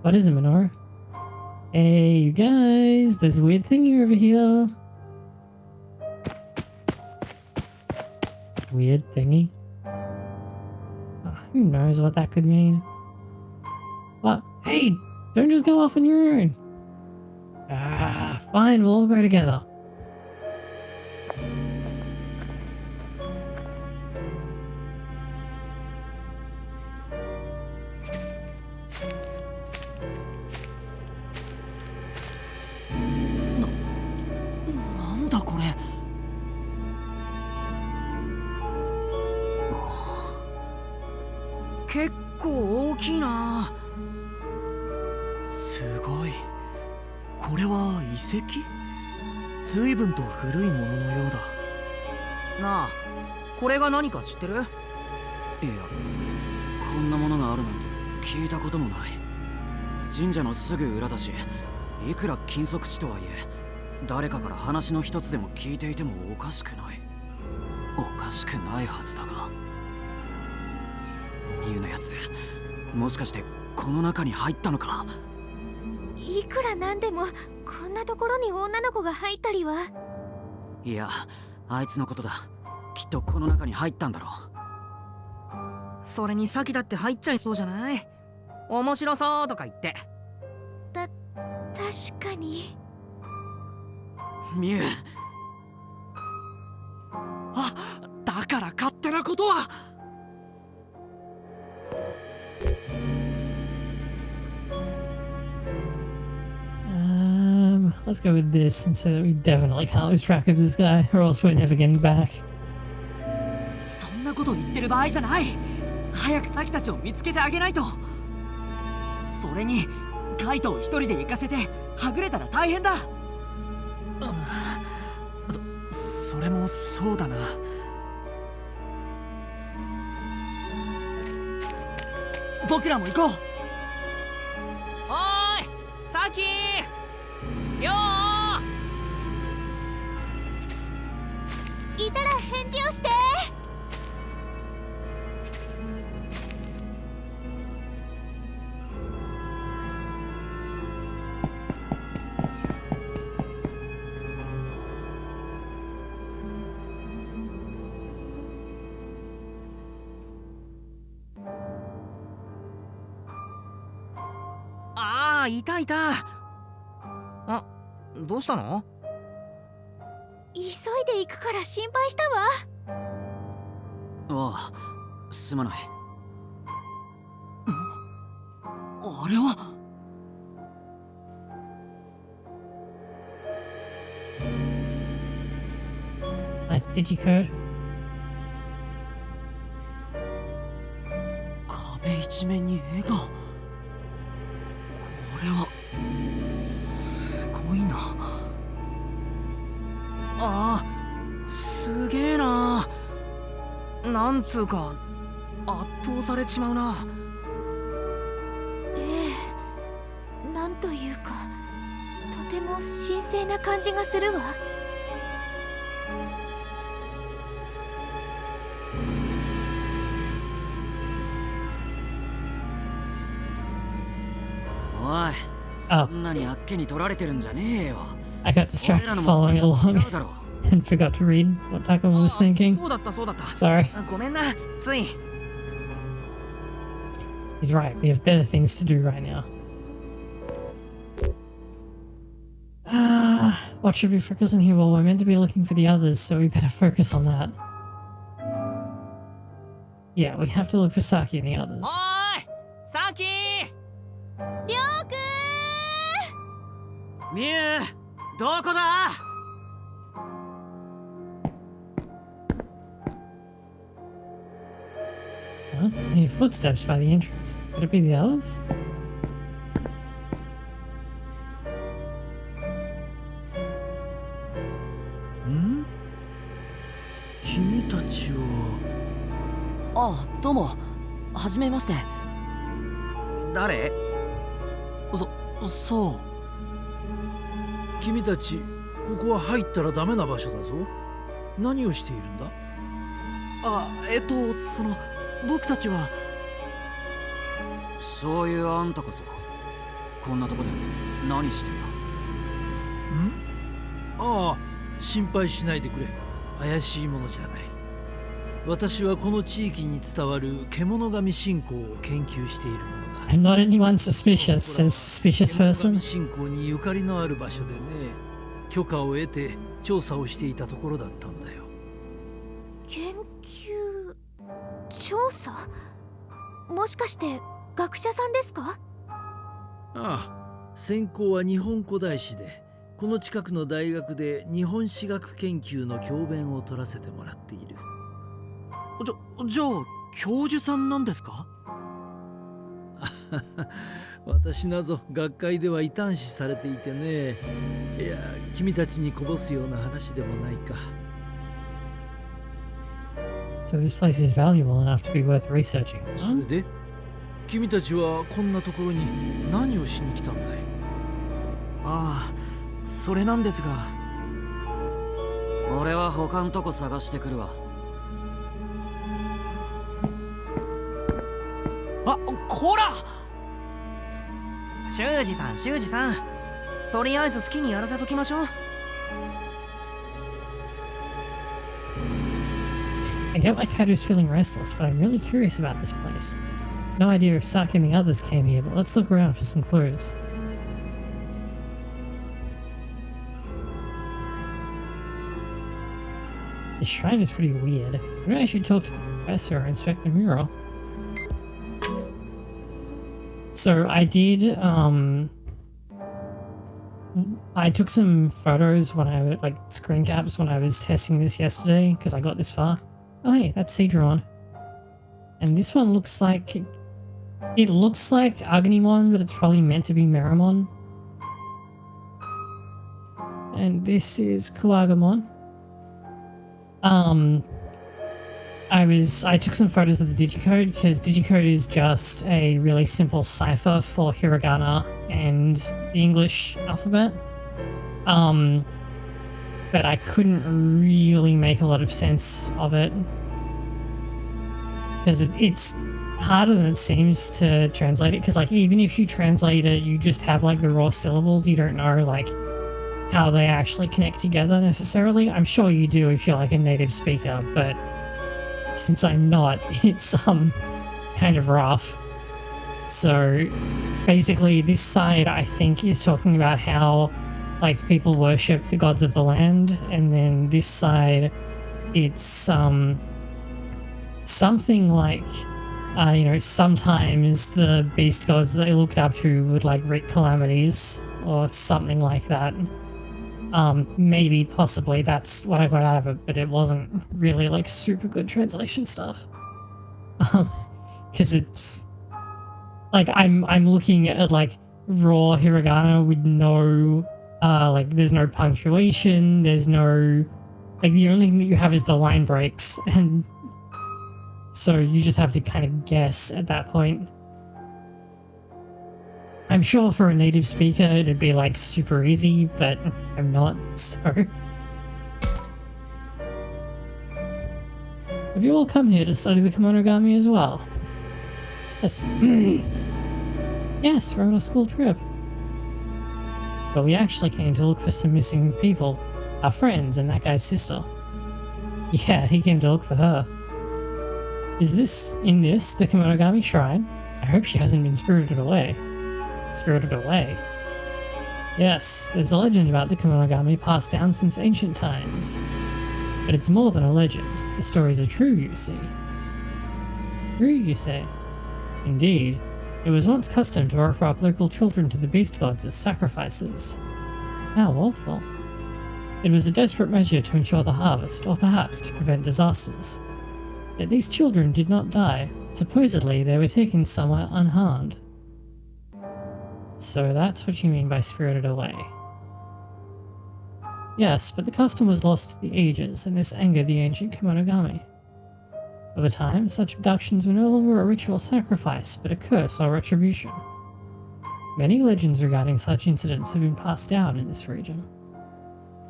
What is it, Minoru? Hey, you guys, there's a weird thingy over here. Weird thingy? Who knows what that could mean? What? Hey, don't just go off on your own. Ah, fine, we'll all go together.なんだこれ。結構大きいな。すごい。これは遺跡？随分と古いもののようだ。なあ、これが何か知ってる？いや、こんなものがあるなんて聞いたこともない。神社のすぐ裏だし、いくら禁足地とはいえ、誰かから話の一つでも聞いていてもおかしくない。おかしくないはずだが。ミュウのやつ、もしかしてこの中に入ったのか？いくらなんでもこんなところに女の子が入ったりは。いや、あいつのことだ。きっとこの中に入ったんだろう。それにサキだって入っちゃいそうじゃない？面白そうとか言って。確かに。ミュウ。あ、だから勝手なことは。Let's go with this and say that we definitely can't lose track of this guy, or else we're never getting back. そんなこと言ってる場合じゃない。早くサキたちを見つけてあげないと。それにカイトを一人で行かせてはぐれたら大変だ。それもそうだな。僕らも行こう。おーいサキー、よーいたら返事をして。ああ、いたいた。あ、どうしたの？急いで行くから心配したわ。ああ、すまない。あれはNice digicode. 壁一面に絵が。これはすごいな。ああ、すげえな。なんつうか圧倒されちまうな。ええ、なんというかとても神聖な感じがするわ。おい、そんなにあっけに取られてるんじゃねえよ。 I got distracted following along and forgot to read what Takuma was thinking. そうだったそうだった。 Sorry. ごめんな、つい。He's right, we have better things to do right now. What should we focus on here? Well, we're meant to be looking for the others, so we better focus on that. Yeah, we have to look for Saki and the others. おーいサキー、りょうくん。ミュウ、どこだ？ Huh? I hear footsteps by the entrance. Could it be the others? ん？君たちは。あ、どうも。はじめまして。誰？そう。君たち、ここは入ったらダメな場所だぞ。何をしているんだ？あ、僕たちは。そういうあんたこそこんなとこで何してんだ？ん？ああ、心配しないでくれ。怪しいものじゃない。私はこの地域に伝わる獣神信仰を研究しているものだ。I'm not anyone suspicious, says suspicious 獣 person. 神信仰にゆかりのある場所でね、許可を得て調査をしていたところだったんだよ。研究調査？もしかして学者さんですか？ああ、専攻は日本古代史で、この近くの大学で日本史学研究の教鞭を取らせてもらっている。じゃあ教授さんなんですか？私なぞ学会では異端視されていてね。いや、君たちにこぼすような話でもないか。So this place is valuable enough to be worth researching. それで君たちはこんなところに何をしに来たんだい？ああ、それなんですが。俺は他んとこ探してくるわ。あ、こら！修二さん、修二さん。とりあえず好きにやらせときましょう。I get like Kado's feeling restless, but I'm really curious about this place. No idea if Saki and the others came here, but let's look around for some clues. The shrine is pretty weird. Maybe I should talk to the professor or inspect the mural. So I did, I took some photos when I was, like, screen caps when I was testing this yesterday, because I got this far. Oh hey, that's Seadron. And this one looks like... It looks like Agumon, but it's probably meant to be Meramon. And this is Kuagamon. I took some photos of the digicode, because digicode is just a really simple cipher for hiragana and the English alphabet. But I couldn't really make a lot of sense of it, because it's harder than it seems to translate it, because like even if you translate it, you just have like the raw syllables, you don't know like how they actually connect together necessarily. I'm sure you do if you're like a native speaker, but since I'm not, it's kind of rough. So basically this side I think is talking about how like people worship the gods of the land, and then this side it's something like you know, sometimes the beast gods that they looked up to would like wreak calamities or something like that. Maybe, possibly, that's what I got out of it, but it wasn't really like super good translation stuff. Because it's like I'm looking at like raw hiragana with no like there's no punctuation, there's no like the only thing that you have is the line breaks, and so you just have to kind of guess at that point. I'm sure for a native speaker it'd be like super easy, but I'm not, so... Have you all come here to study the Kemonogami as well? Yes. Yes, we're on a school trip. But we actually came to look for some missing people. Our friends and that guy's sister. Yeah, he came to look for her. Is this, in this, the Kemonogami shrine? I hope she hasn't been spirited away. Spirited away? Yes, there's a legend about the Kemonogami passed down since ancient times. But it's more than a legend. The stories are true, you see. True, you say? Indeed. It was once custom to offer up local children to the beast gods as sacrifices. How awful. It was a desperate measure to ensure the harvest, or perhaps to prevent disasters. Yet these children did not die. Supposedly, they were taken somewhere unharmed. So that's what you mean by spirited away. Yes, but the custom was lost to the ages, and this angered the ancient Kemonogami. Over time, such abductions were no longer a ritual sacrifice, but a curse or retribution. Many legends regarding such incidents have been passed down in this region.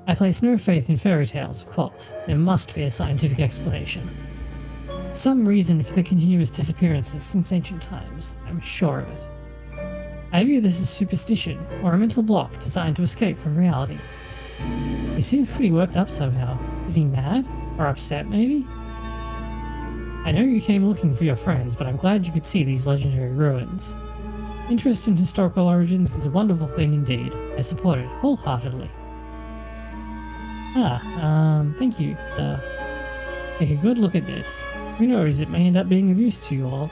I place no faith in fairy tales, of course. There must be a scientific explanation. Some reason for the continuous disappearances since ancient times, I'm sure of it. I view this as superstition, or a mental block designed to escape from reality. He seems pretty worked up somehow. Is he mad? Or upset, maybe? I know you came looking for your friends, but I'm glad you could see these legendary ruins. Interest in historical origins is a wonderful thing indeed. I support it wholeheartedly. Thank you, sir. Take a good look at this. Who knows, it may end up being of use to you all.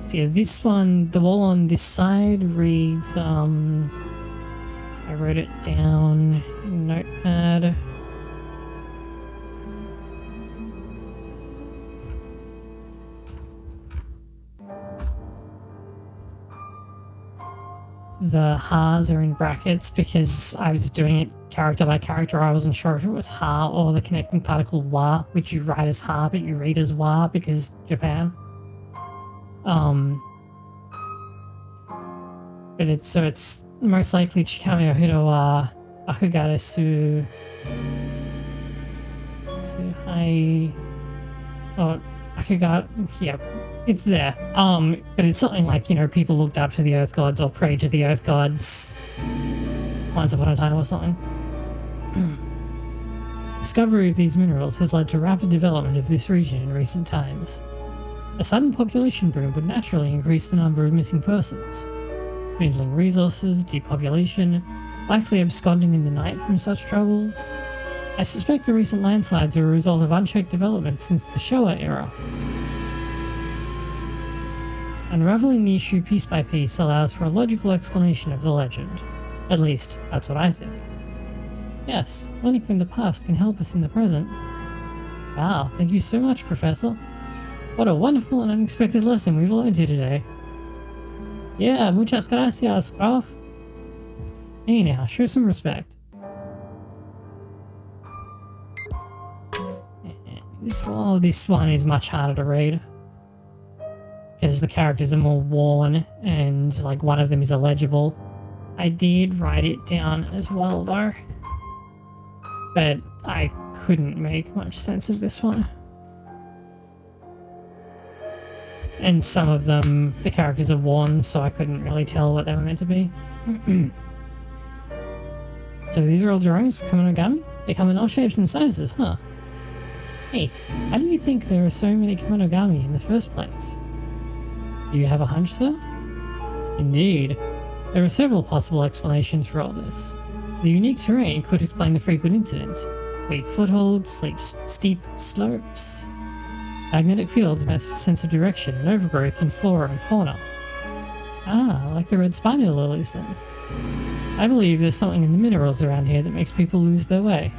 So yeah, this one, the wall on this side reads, I wrote it down in Notepad. The ha's are in brackets because I was doing it character by character. I wasn't sure if it was ha or the connecting particle wa, which you write as ha but you read as wa because Japan. But it's most likely Chikame Ohiro wa Akugare su hai or Akugare, yeah, it's there. But it's something like, you know, people looked up to the earth gods or prayed to the earth gods once upon a time or something. Discovery of these minerals has led to rapid development of this region in recent times. A sudden population boom would naturally increase the number of missing persons. Dwindling resources, depopulation, likely absconding in the night from such troubles. I suspect the recent landslides are a result of unchecked developments since the Showa era. Unraveling the issue piece by piece allows for a logical explanation of the legend. At least, that's what I think. Yes, learning from the past can help us in the present. Wow, thank you so much, Professor. What a wonderful and unexpected lesson we've learned here today. Yeah, muchas gracias, prof. Hey now, show some respect. This one is much harder to read. Because the characters are more worn and like one of them is illegible. I did write it down as well though. But I couldn't make much sense of this one. And some of them, the characters are worn, so I couldn't really tell what they were meant to be. So these are all drawings of Kemonogami? They come in all shapes and sizes, huh? Hey, how do you think there are so many Kemonogami in the first place? Do you have a hunch, sir? Indeed. There are several possible explanations for all this. The unique terrain could explain the frequent incidents. Weak footholds, steep slopes. Magnetic fields with a sense of direction and overgrowth in flora and fauna. Ah, like the red spider lilies then. I believe there's something in the minerals around here that makes people lose their way.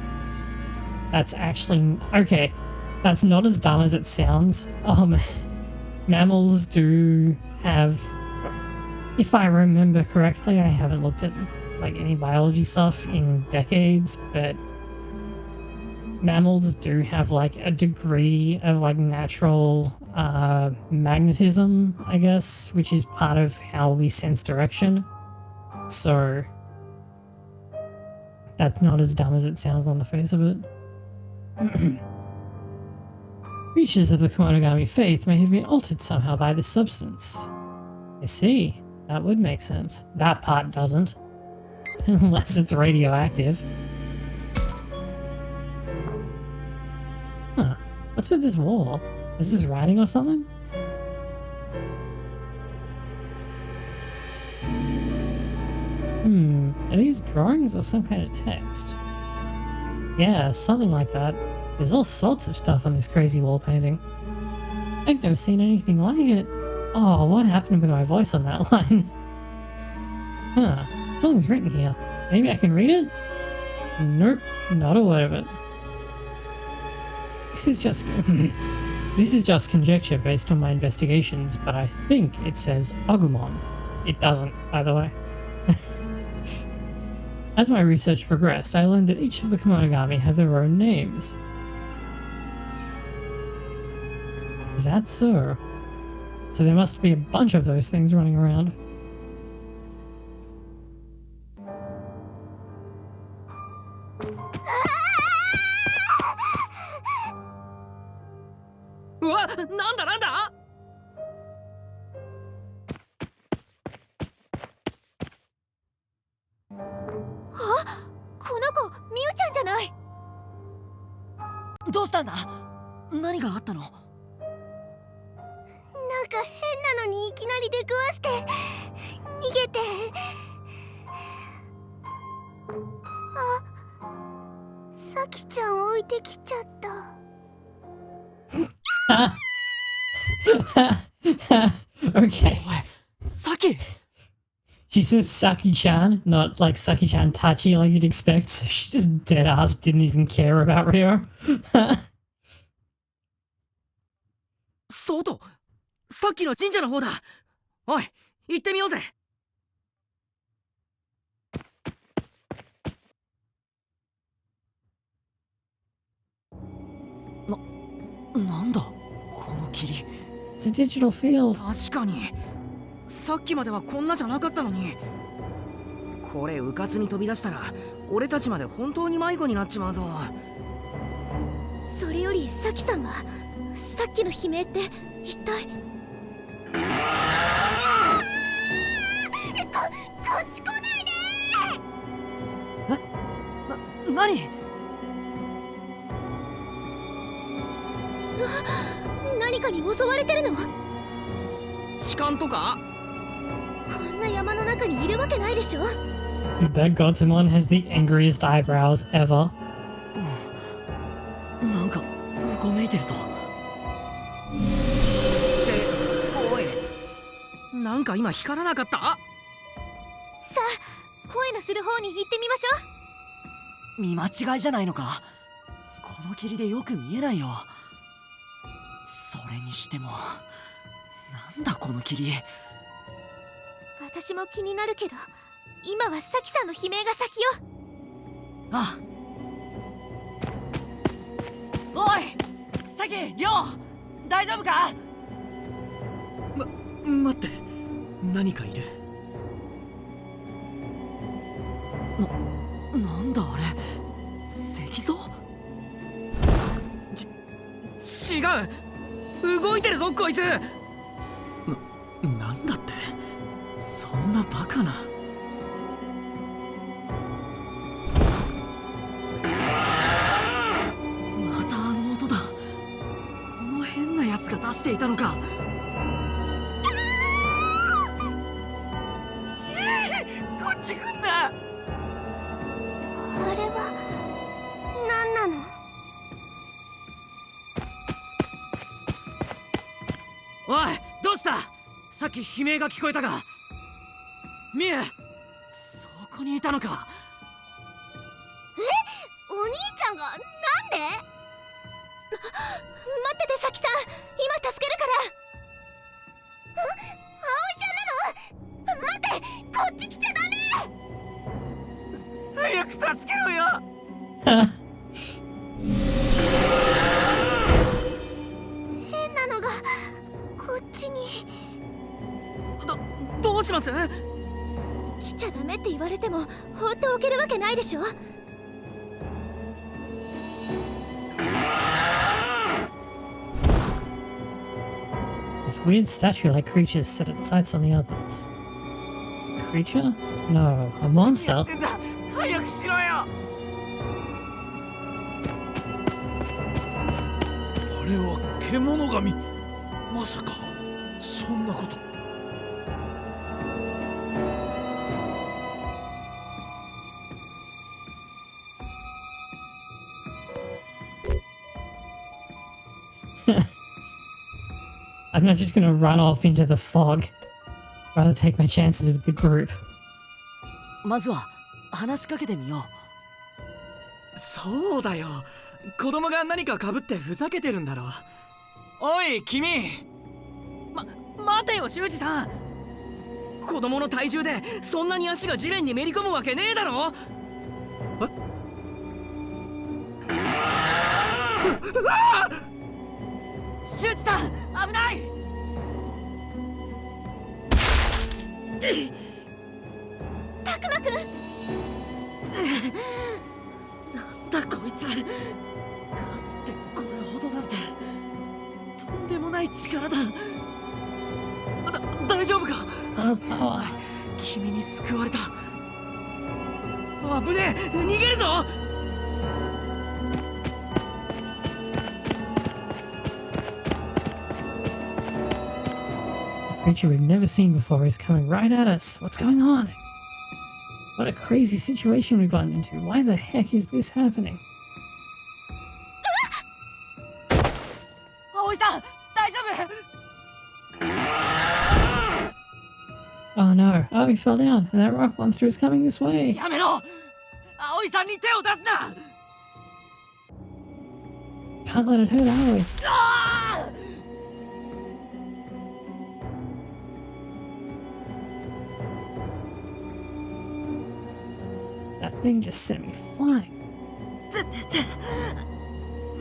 That's actually... okay, that's not as dumb as it sounds. Mammals do have... if I remember correctly, I haven't looked at like any biology stuff in decades, but mammals do have like a degree of like natural magnetism, I guess, which is part of how we sense direction. So that's not as dumb as it sounds on the face of it. Creatures of the Kemonogami faith may have been altered somehow by this substance. I see. That would make sense. That part doesn't. Unless it's radioactive. Huh. What's with this wall? Is this writing or something? Are these drawings or some kind of text? Yeah, something like that. There's all sorts of stuff on this crazy wall painting. I've never seen anything like it. Oh, what happened with my voice on that line? Huh, something's written here. Maybe I can read it? Nope, not a word of it. This is just conjecture based on my investigations, but I think it says Agumon. It doesn't, by the way. As my research progressed, I learned that each of the Kemonogami have their own names. Is that so? So there must be a bunch of those things running around. What? なんだこの子、みゆちゃんじゃない。どうしたんだ？何があったの？なんか変なのにいきなり出くわして逃げて。あ、さきちゃん置いてきちゃった。Okay. Saki! She says Saki-chan, not like Saki-chan Tachi like you'd expect, so she just dead-ass didn't even care about Ryo. そうと、さっきの神社の方だ。おい、行ってみようぜ。なんだこの霧。 It's a digital field. 確かに。さっきまではこんなじゃなかったのに。これうかつに飛び出したら俺たちまで本当に迷子になっちまうぞ。それよりさきさんはさっきの悲鳴って一体。こっち来ないで。何？何かに襲われてるの？痴漢とか？こんな山の中にいるわけないでしょ。 That Gotsumon has the angriest eyebrows ever. いてるぞ。おい、なんか今光らなかった？さあ、声のする方に行ってみましょう。見間違いじゃないのか？この霧でよく見えないよ。それにしてもなんだこの霧。私も気になるけど、今はサキさんの悲鳴が先よ。ああ。おいサキ、リョウ、大丈夫か？待って、何かいる。なんだあれ、石像？違う、動いてるぞこいつ。なんだって、そんなバカな。またあの音だ。この変なやつが出していたのか。こっち来んな。あれは何なの？おい、どうした？さっき悲鳴が聞こえたが。ミュウ、そこにいたのか。お兄ちゃんがなんで？待っててサキさん、今助けるから。葵ちゃんなの？待って、こっち来ちゃダメ。早く助けろよ。変なのがこっちに。どうします？来ちゃダメって言われても放っておけるわけないでしょ。This weird statue-like creature set its sights on the others. Creature? No, a monster. 早くしろよ。あれは獣神。まさかそんなこと。I'm not just gonna run off into the fog. Rather take my chances with the group. まずは話しかけてみよう。そうだよ、子供が何か被ってふざけてるんだろ。おい君。待てよ修二さん。子供の体重でそんなに足が地面にめり込むわけねえだろ。修二さん、危ない。たくまくん。なんだこいつ、かつてこれほどなんてとんでもない力だ。大丈夫か？君に救われた。危ねえ、逃げるぞ。A creature we've never seen before is coming right at us. What's going on? What a crazy situation we've gotten into. Why the heck is this happening? 葵さん、大丈夫？ Oh no, oh, he fell down, and that rock monster is coming this way. やめろ！葵さんに手を出すな！ Can't let it hurt, are we? That thing just sent me flying.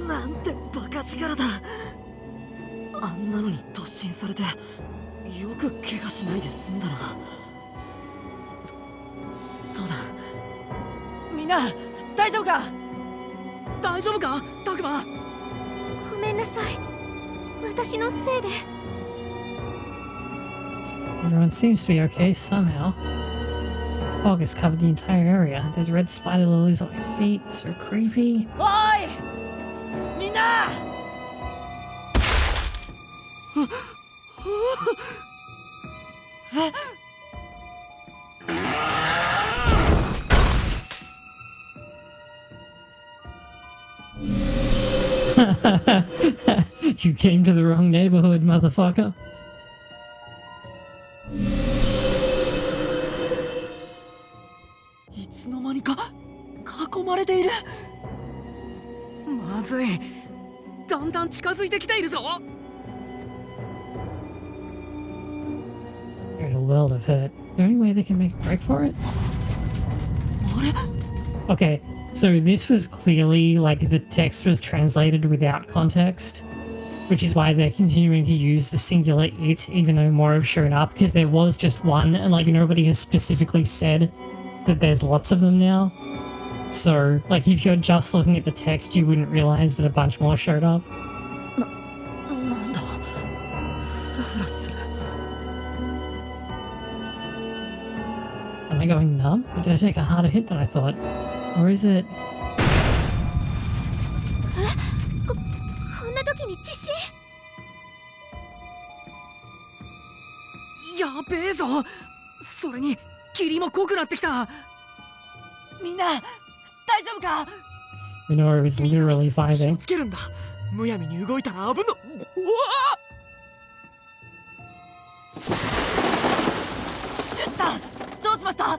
なんてバカ力だ。あんなのに突進されてよく怪我しないで済んだな。そうだ。みんな大丈夫か？大丈夫かタクマ。ごめんなさい、私のせいで。Everyone seems to be okay somehow. Fog has covered the entire area. There's red spider lilies on my feet. So creepy. おいみんな。You came to the wrong neighborhood, motherfucker.まずい。だんだん近づいてきているぞ。You're in a world of hurt. Is there any way they can make a break for it? Okay, so this was clearly like the text was translated without context, which is why they're continuing to use the singular it even though more have shown up, because there was just one and like nobody has specifically said that there's lots of them now. So like if you're just looking at the text you wouldn't realize that a bunch more showed up. なんだフラフラする。 Am I going numb? Or did I take a harder hit than I thought? Or is it... こんな時に地震。やべえぞ。それに霧も濃くなってきた。みんな大丈夫か？ Minoru was literally vibing. つけるんだ。むやみに動いたら危んの。うわシュンさんどうしました？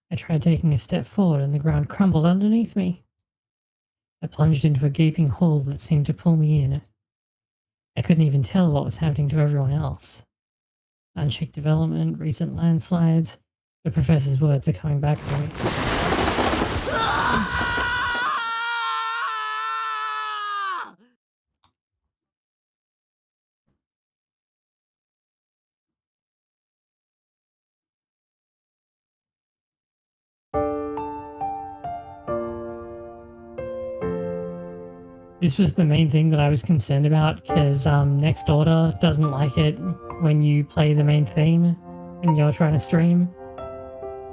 I tried taking a step forward and the ground crumbled underneath me. I plunged into a gaping hole that seemed to pull me in. I couldn't even tell what was happening to everyone else. Unchecked development, recent landslides. The professor's words are coming back to me. This was the main thing that I was concerned about, because Next Order doesn't like it when you play the main theme when you're trying to stream.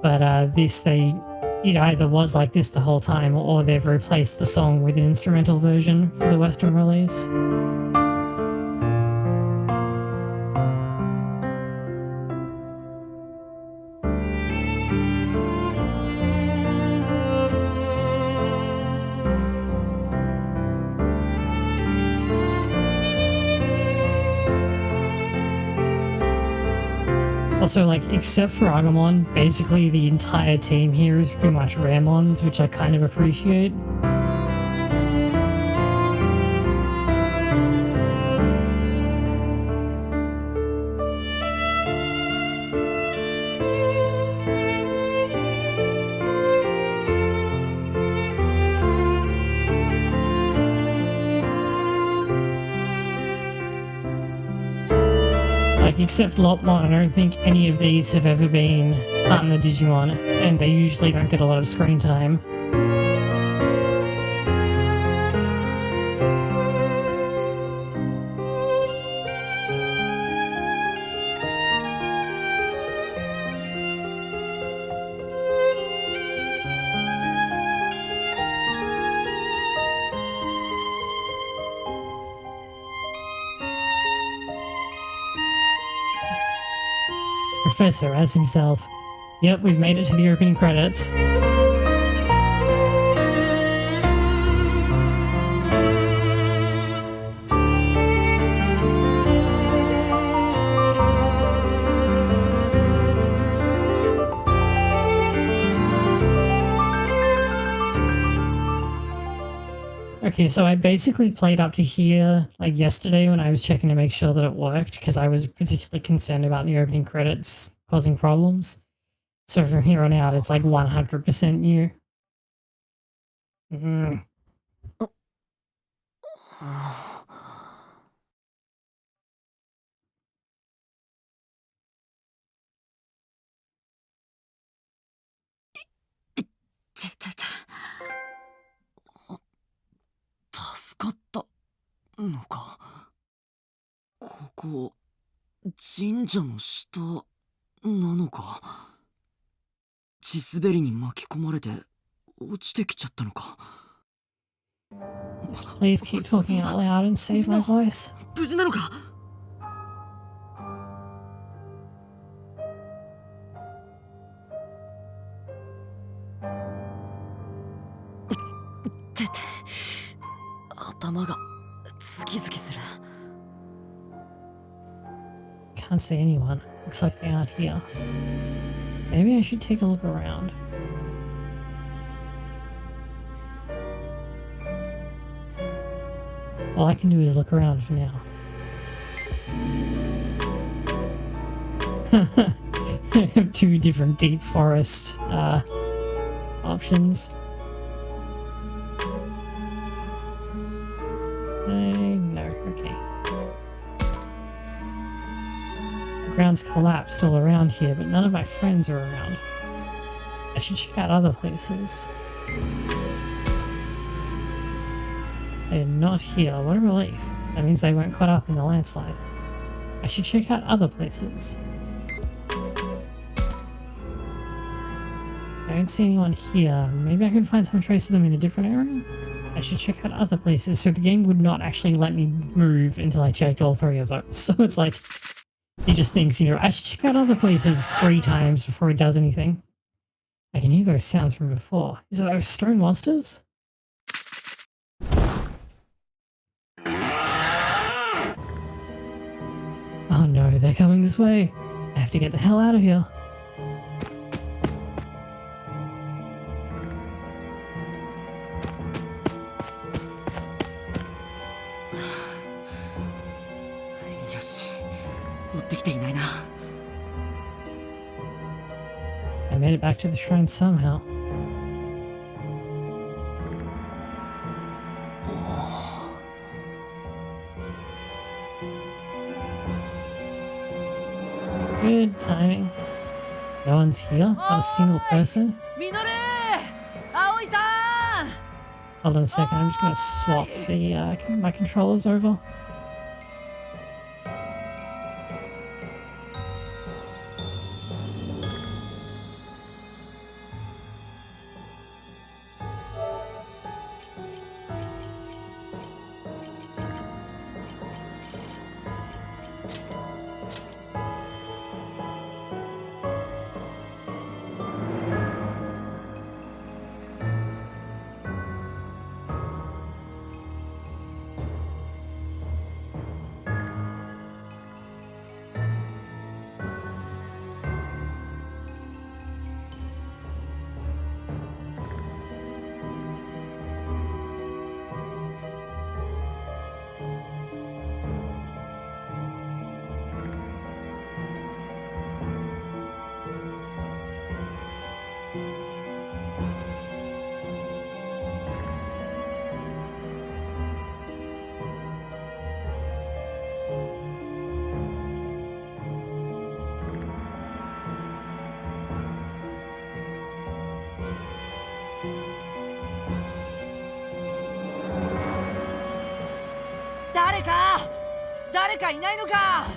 But it either was like this the whole time, or they've replaced the song with an instrumental version for the Western release. Also, like, except for Agumon, basically the entire team here is pretty much Ramons, which I kind of appreciate. Like, except Lopmon, I don't think any of these have ever been the Digimon, and they usually don't get a lot of screen time. Professor as himself. Yep, we've made it to the opening credits. Okay, so I basically played up to here like yesterday when I was checking to make sure that it worked, because I was particularly concerned about the opening credits causing problems. So from here on out, it's like 100% new. Mm. 助かったのか。ここ神社の下なのか。地滑りに巻き込まれて落ちてきちゃったのか。 Please keep talking out loud and save my voice. 無事なのか。頭がズキズキする。 Can't see anyone. Looks like they aren't here. Maybe I should take a look around. All I can do is look around for now. I have two different deep forest options. No, okay. The ground's collapsed all around here, but none of my friends are around. I should check out other places. They're not here. What a relief. That means they weren't caught up in the landslide. I should check out other places. I don't see anyone here. Maybe I can find some trace of them in a different area? I should check out other places. So the game would not actually let me move until I checked all three of those. So it's like, he just thinks, you know, I should check out other places 3 times before he does anything. I can hear those sounds from before. Is it those stone monsters? Oh no, they're coming this way. I have to get the hell out of here. I made it back to the shrine somehow. Good timing. No one's here? Not a single person? Hold on a second, I'm just gonna swap the my controllers over.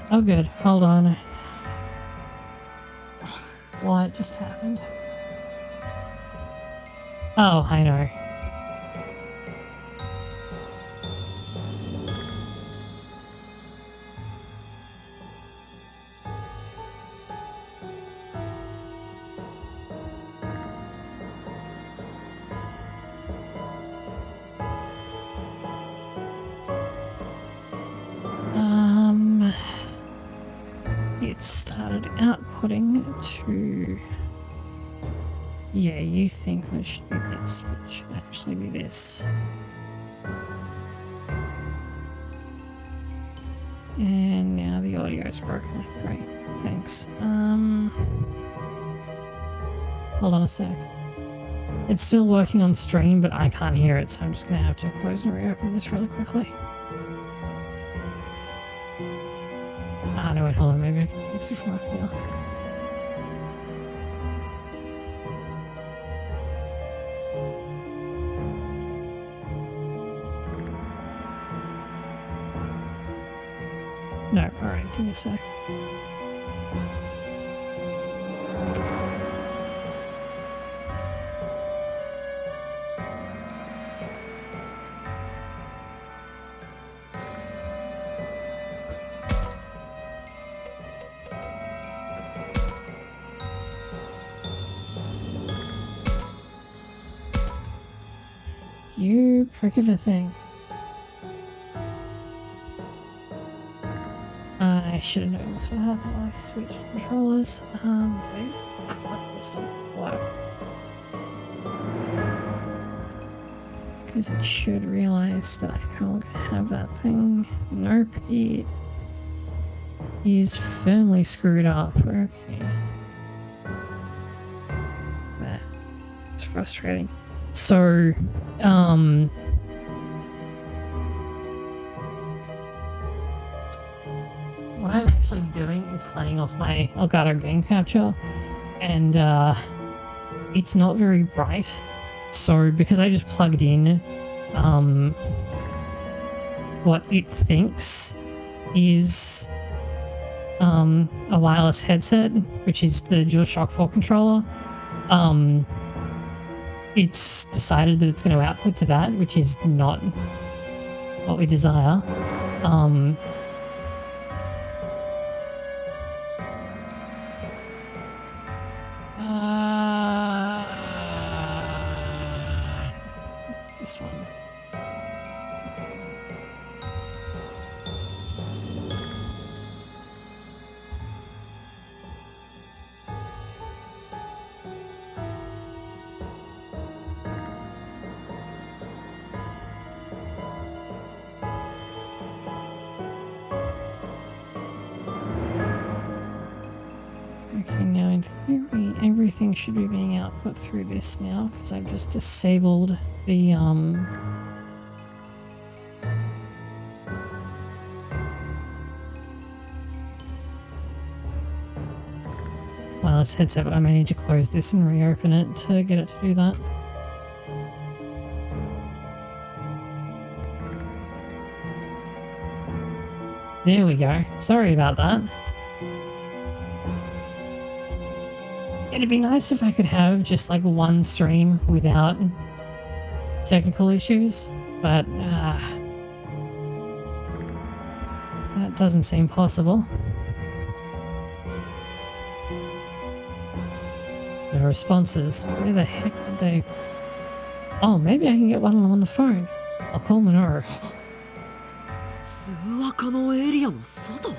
Oh good, hold on. What just happened? Oh, I know. It started outputting to... Yeah, you think it should be this, but it should actually be this. And now the audio's broken. Great, thanks. Hold on a sec. It's still working on stream, but I can't hear it, so I'm just gonna have to close and reopen this really quickly. Ah, no, wait, hold on, maybe I can fix it from up here. No, alright, give me a sec. You prick of a thing. I should have known this would happen when I switched controllers. Wait, this doesn't work. Because it should realize that I no longer have that thing. Nope, it is firmly screwed up. Okay. That's frustrating. So, what I'm actually doing is playing off my Elgato game capture, and it's not very bright. So because I just plugged in what it thinks is a wireless headset, which is the DualShock 4 controller, it's decided that it's going to output to that, which is not what we desire. This one. Okay, now in theory, everything should be being output through this now, because I've just disabled the, wireless headset, but I may need to close this and reopen it to get it to do that. There we go. Sorry about that. It'd be nice if I could have just like one stream without technical issues, but that doesn't seem possible. The responses, where the heck did they... Oh, maybe I can get one of them on the phone. I'll call Minoru. 通話可能エリアの外？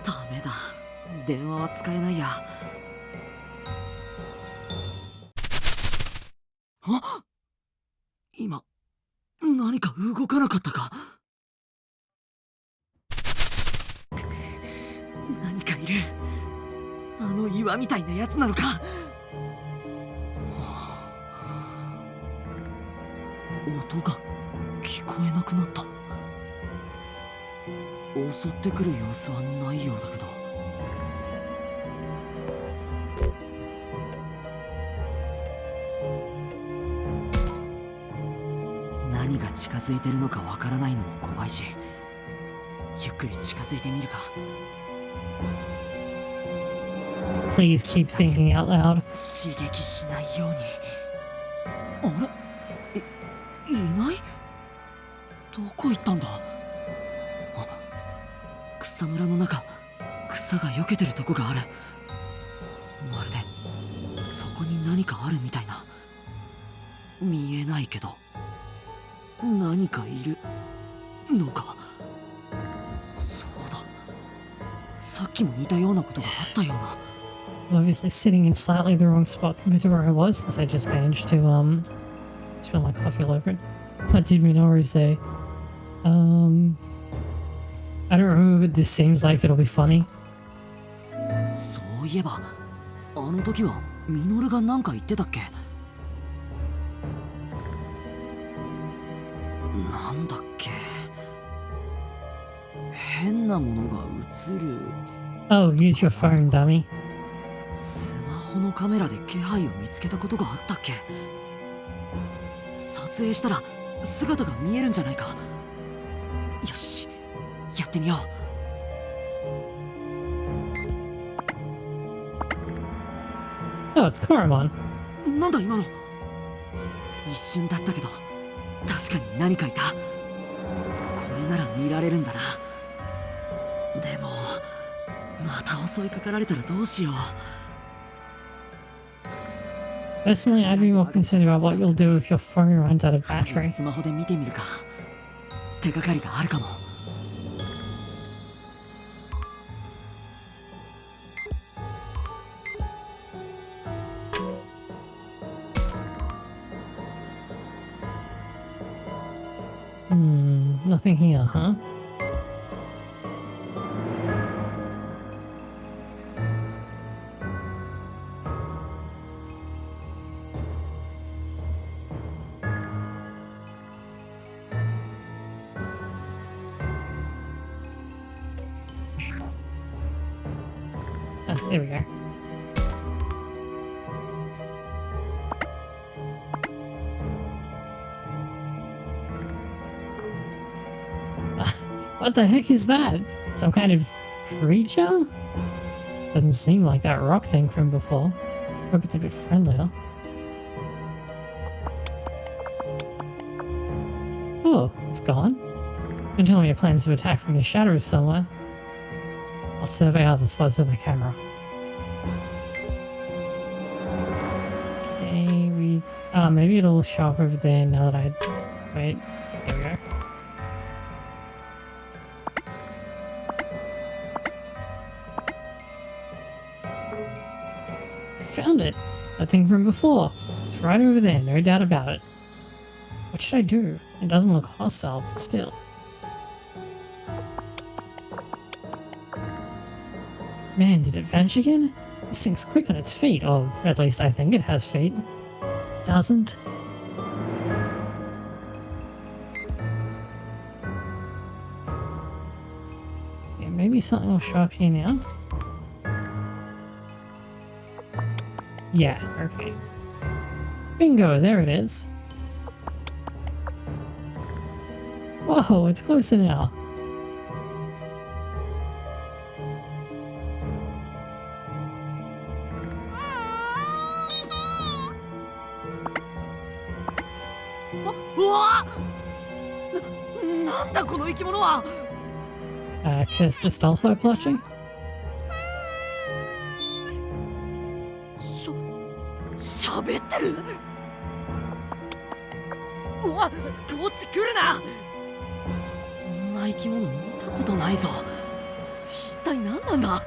ダメだ。電話は使えないや。あ？今、何か動かなかったか？何かいる。あの岩みたいなやつなのか？音が聞こえなくなった。襲ってくる様子はないようだけど。何が近づいてるのかわからないのも怖いし、ゆっくり近づいてみるか。Please keep thinking out loud. 刺激しないように。あれ？いない？どこ行ったんだ？あ、草むらの中、草が避けてるとこがある。まるでそこに何かあるみたいな。見えないけど何かいるのか。そうだ、さっきも似たようなことがあったような。I'm obviously sitting in slightly the wrong spot compared to where I was, since I just managed to spill my coffee all over it. What did Minoru say? I don't remember, but this seems like it'll be funny. そういえば、あの時はミノルが何か言ってたっけ？なんだっけ？変なものが映る。Oh, use your phone, dummy. スマホのカメラで気配を見つけたことがあったっけ？撮影したら姿が見えるんじゃないか。よし、やってみよう。Oh, it's Koromon. なんだ今の。一瞬だったけど、確かに何かいた。これなら見られるんだな。でも、また襲いかかられたらどうしよう。Personally, I'd be more concerned about what you'll do if your phone runs out of battery. スマホで見てみるか。手がかりがあるかも。Nothing here, huh? Ah, there we go. What the heck is that? Some kind of creature? Doesn't seem like that rock thing from before. Hope it's a bit friendlier. Oh, it's gone. Don't tell me your plans to attack from the shadows somewhere. I'll survey other spots with my camera. Okay, maybe it'll show up over there now that I... Wait, there we go. Found it! That thing from before. It's right over there, no doubt about it. What should I do? It doesn't look hostile, but still. Man, did it vanish again? This thing's quick on its feet, or at least I think it has feet. Doesn't. Okay, maybe something will show up here now. Yeah, okay. Bingo, there it is. Whoa, it's closer now. Cursed Astolfo plushie? 喋ってる。うわ、こっち来るな。こんな生き物見たことないぞ。一体何なんだ。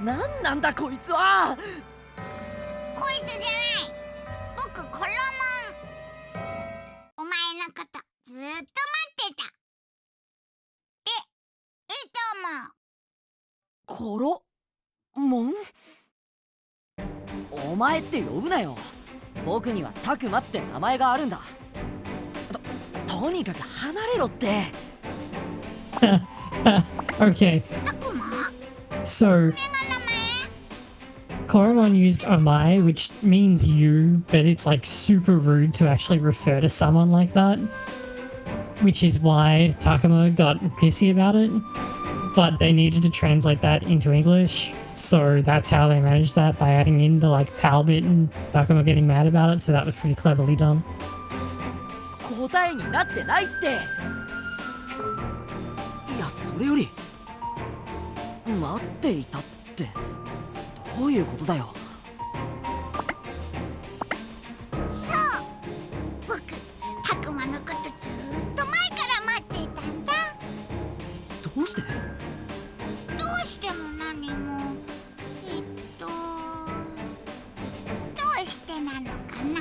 何なんだこいつは。こいつじゃない。僕コロモン。お前のことずっと待ってた。いいと思う。コロモン？お前って呼ぶなよ。僕にはタクマって名前があるんだ。とにかく離れろって。Okay. So Koromon used omae, which means you, but it's like super rude to actually refer to someone like that. Which is why Takuma got pissy about it. But they needed to translate that into English. So that's how they managed that, by adding in the like pal bit and Takuma getting mad about it, so that was pretty cleverly done. 答えになってないって。いや、それより待っていたってどういうことだよ。そう、僕タクマのことずっと前から待っていたんだ。どうして？どうしても何もどうしてなのかな。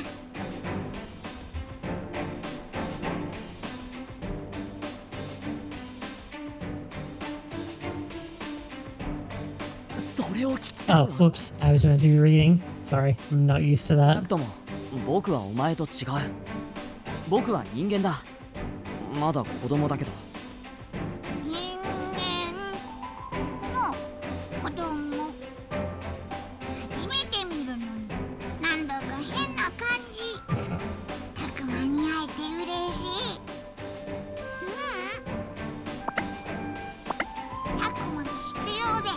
それを聞きたい。 Oh, whoops. I was meant to be reading. Sorry, I'm not used to 少な that. くとも僕はお前と違う。僕は人間だ。まだ子供だけど。人間の子供。初めて見るのになんだか変な感じ。タクマに会えて嬉しい。タクマが必要で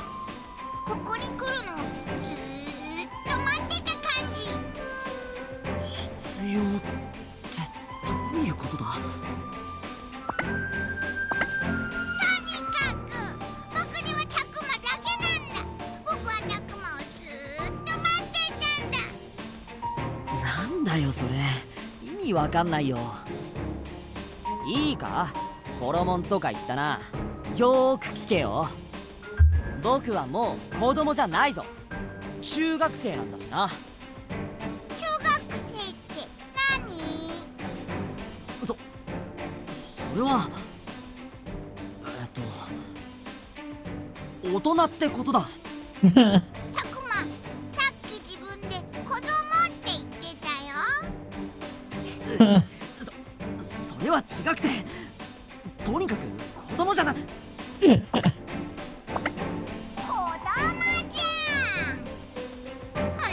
ここに来るのずーっと待ってた感じ。必要ってどういうことだ？とにかく僕にはタクマだけなんだ。僕はタクマをずーっと待ってたんだ。なんだよそれ。意味わかんないよ。いいか？コロモンとか言ったな。よーく聞けよ。僕はもう子供じゃないぞ。中学生なんだしな。中学生って何？れは大人ってことだ。たくま、さっき自分で子供って言ってたよ。それは違くて、とにかく子供じゃな。子供じゃん。ほらほら、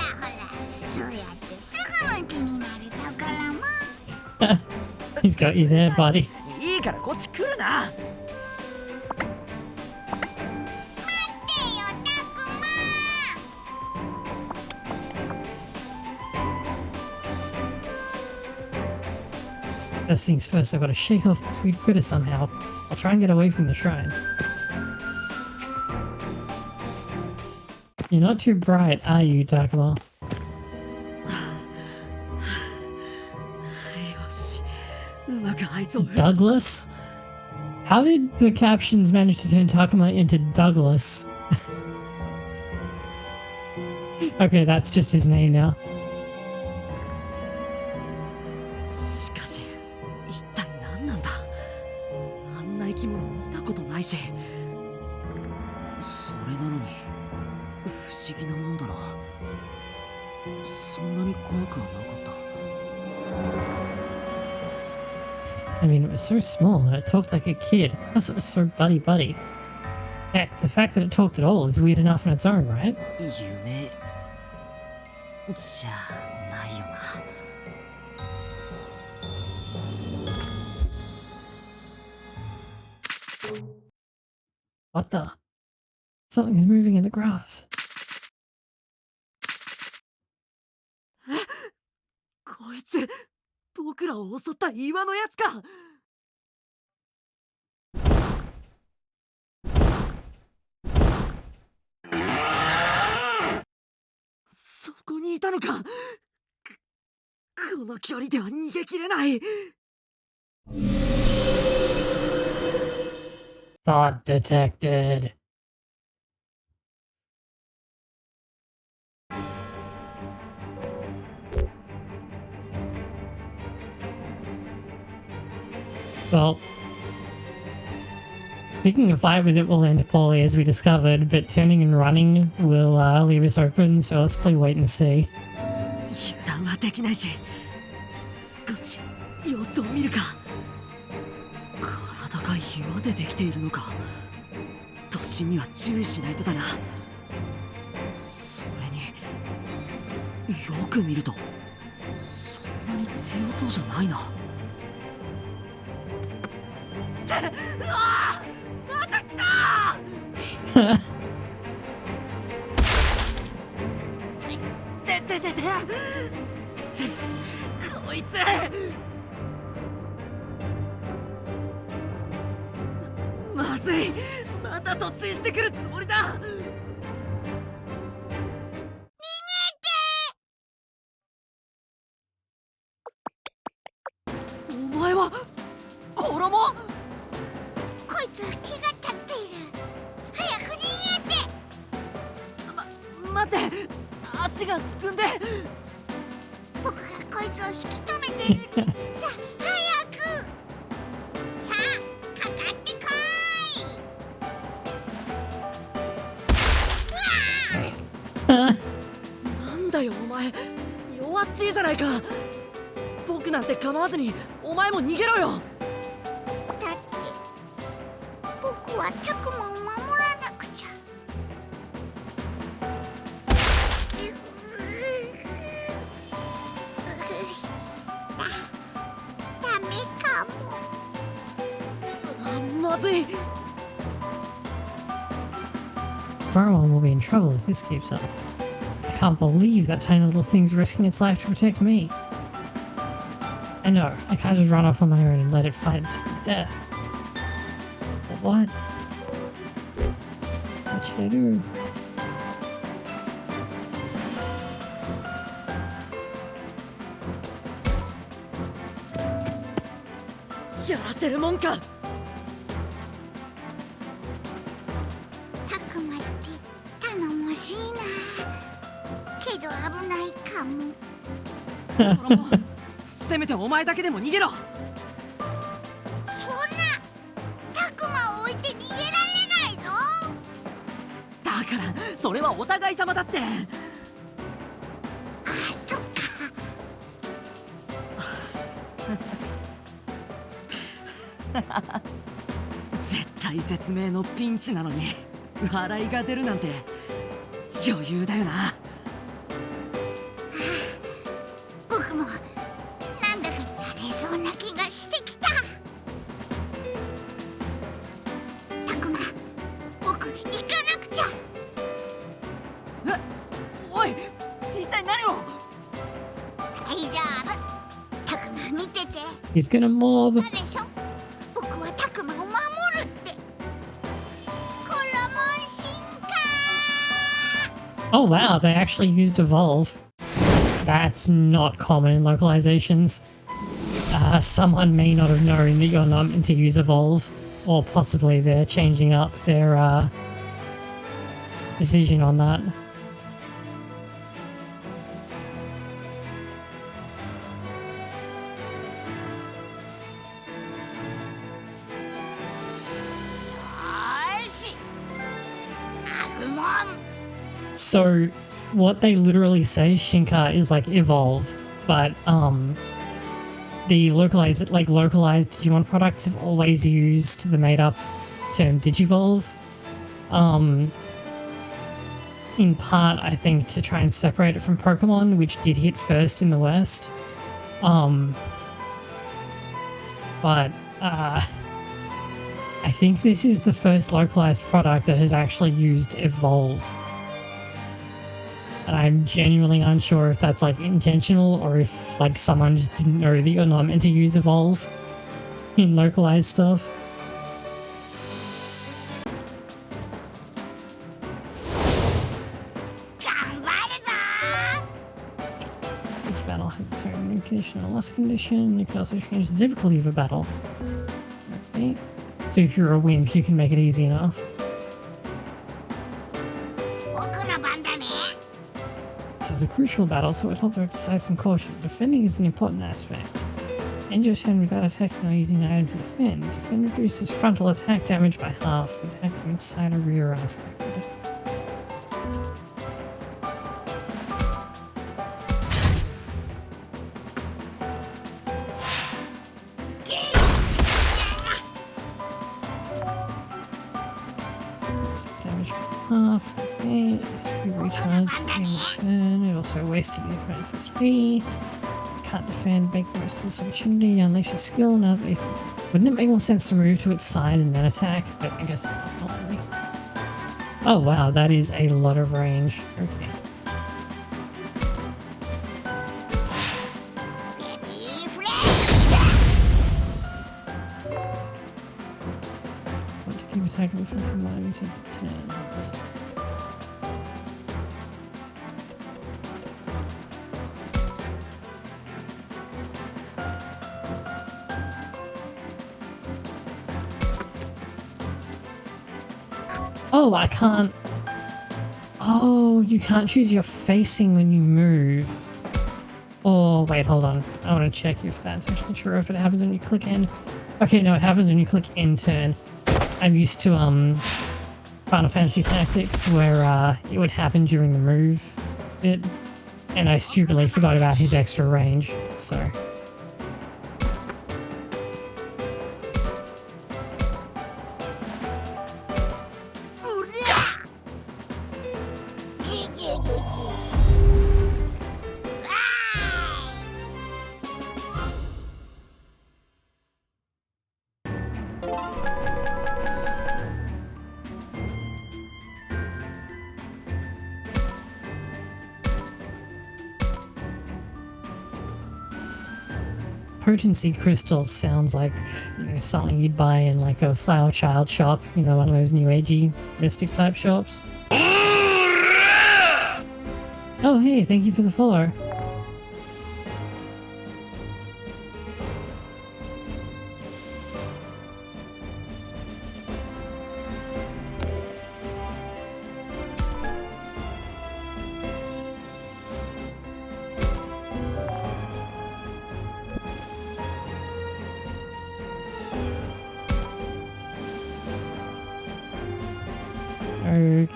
そうやってすぐ向きになるところも。He's got you there, buddy. いいからこっち来るな。First things first, I've got to shake off the sweet critter somehow. I'll try and get away from the shrine. You're not too bright, are you, Takuma? Douglas? How did the captions manage to turn Takuma into Douglas? Okay, that's just his name now. しかし一体何なんだ。あんな生き物見たことないし、それなのに不思議なもんだな。そんなに怖くはなかった。 I mean, it was so small and it talked like a kid. Plus, it was so buddy-buddy. Heck, the fact that it talked at all is weird enough in its own right. 夢じゃないよな。What the? Something is moving in the grass. こいつ僕らを襲った岩のやつか。そこにいたのか。この距離では逃げきれない。Thought detected. Well, picking a fight with it will end poorly as we discovered, but turning and running will leave us open, so let's play wait and see. 油断はできないし、少し様子を見るか。体が岩でできているのか。突進には注意しないとだな。それによく見るとそんなに強そうじゃないな。うわー、また来たー。こいつまずい、また突進してくるつもりだ。お前は衣？こいつは気が立っている。早く逃げて。待って、足がすくんで。僕がこいつを引き止めてるんで。さあ早く。さあかかってこい。なんだよお前、弱っちいじゃないか。僕なんて構わずにお前も逃げろよ。だって僕はタクマを守らなくちゃ。ダメかも。まずい。Garmon will be in trouble if this keeps up. I can't believe that tiny little thing's risking its life to protect me. I know, I can't just run off on my own and let it fight to death. But what? What should I do? やらせるもんか。タクマって頼もしいな。けど危ないかも。せめてお前だけでも逃げろ。そんそれはお互い様だって。あ、そっか。絶対絶命のピンチなのに笑いが出るなんて余裕だよな。僕もなんだかやれそうな気がしてきた。たくま、僕行かなくちゃ。え、おい、一体何を。大丈夫。たくま見てて。 He's gonna mob. あれしょ、僕はたくまを守るって。コラモン進化。 Oh wow, they actually used evolve. That's not common in localizations. Someone may not have known that you're not meant to use evolve, or possibly they're changing up their decision on that. So what they literally say, Shinka, is like evolve, but the localized Digimon products have always used the made up term Digivolve. In part, I think, to try and separate it from Pokemon, which did hit first in the West. But I think this is the first localized product that has actually used evolve. And I'm genuinely unsure if that's like intentional or if like someone just didn't know that you're not meant to use evolve in localized stuff. Each battle has its own win condition and loss condition. You can also change the difficulty of a battle. Okay. So if you're a wimp, you can make it easy enough. This is a crucial battle, so it would help to exercise some caution. Defending is an important aspect. End your turn without attacking or using an item to defend. Defend reduces frontal attack damage by half, but attacking side or rear are affected. Damage by half. Okay, SP recharged in turn. It also wasted the opponent's SP. Can't defend, make the most of this opportunity, unleash your skill. Now that wouldn't it make more sense to move to its side and then attack? But I guess it's not really. Oh wow, that is a lot of range. Okay. Want to keep attacking defensive while we take turns. Oh, I can't. Oh, you can't choose your facing when you move. Oh, wait, hold on. I want to check if that's actually true, if it happens when you click end. Okay, no, it happens when you click end turn. I'm used to Final Fantasy Tactics where it would happen during the move bit, and I stupidly forgot about his extra range, so. Potency crystal sounds like, you know, something you'd buy in like a Flower Child shop, you know, one of those new agey mystic type shops. Oh hey, thank you for the follow.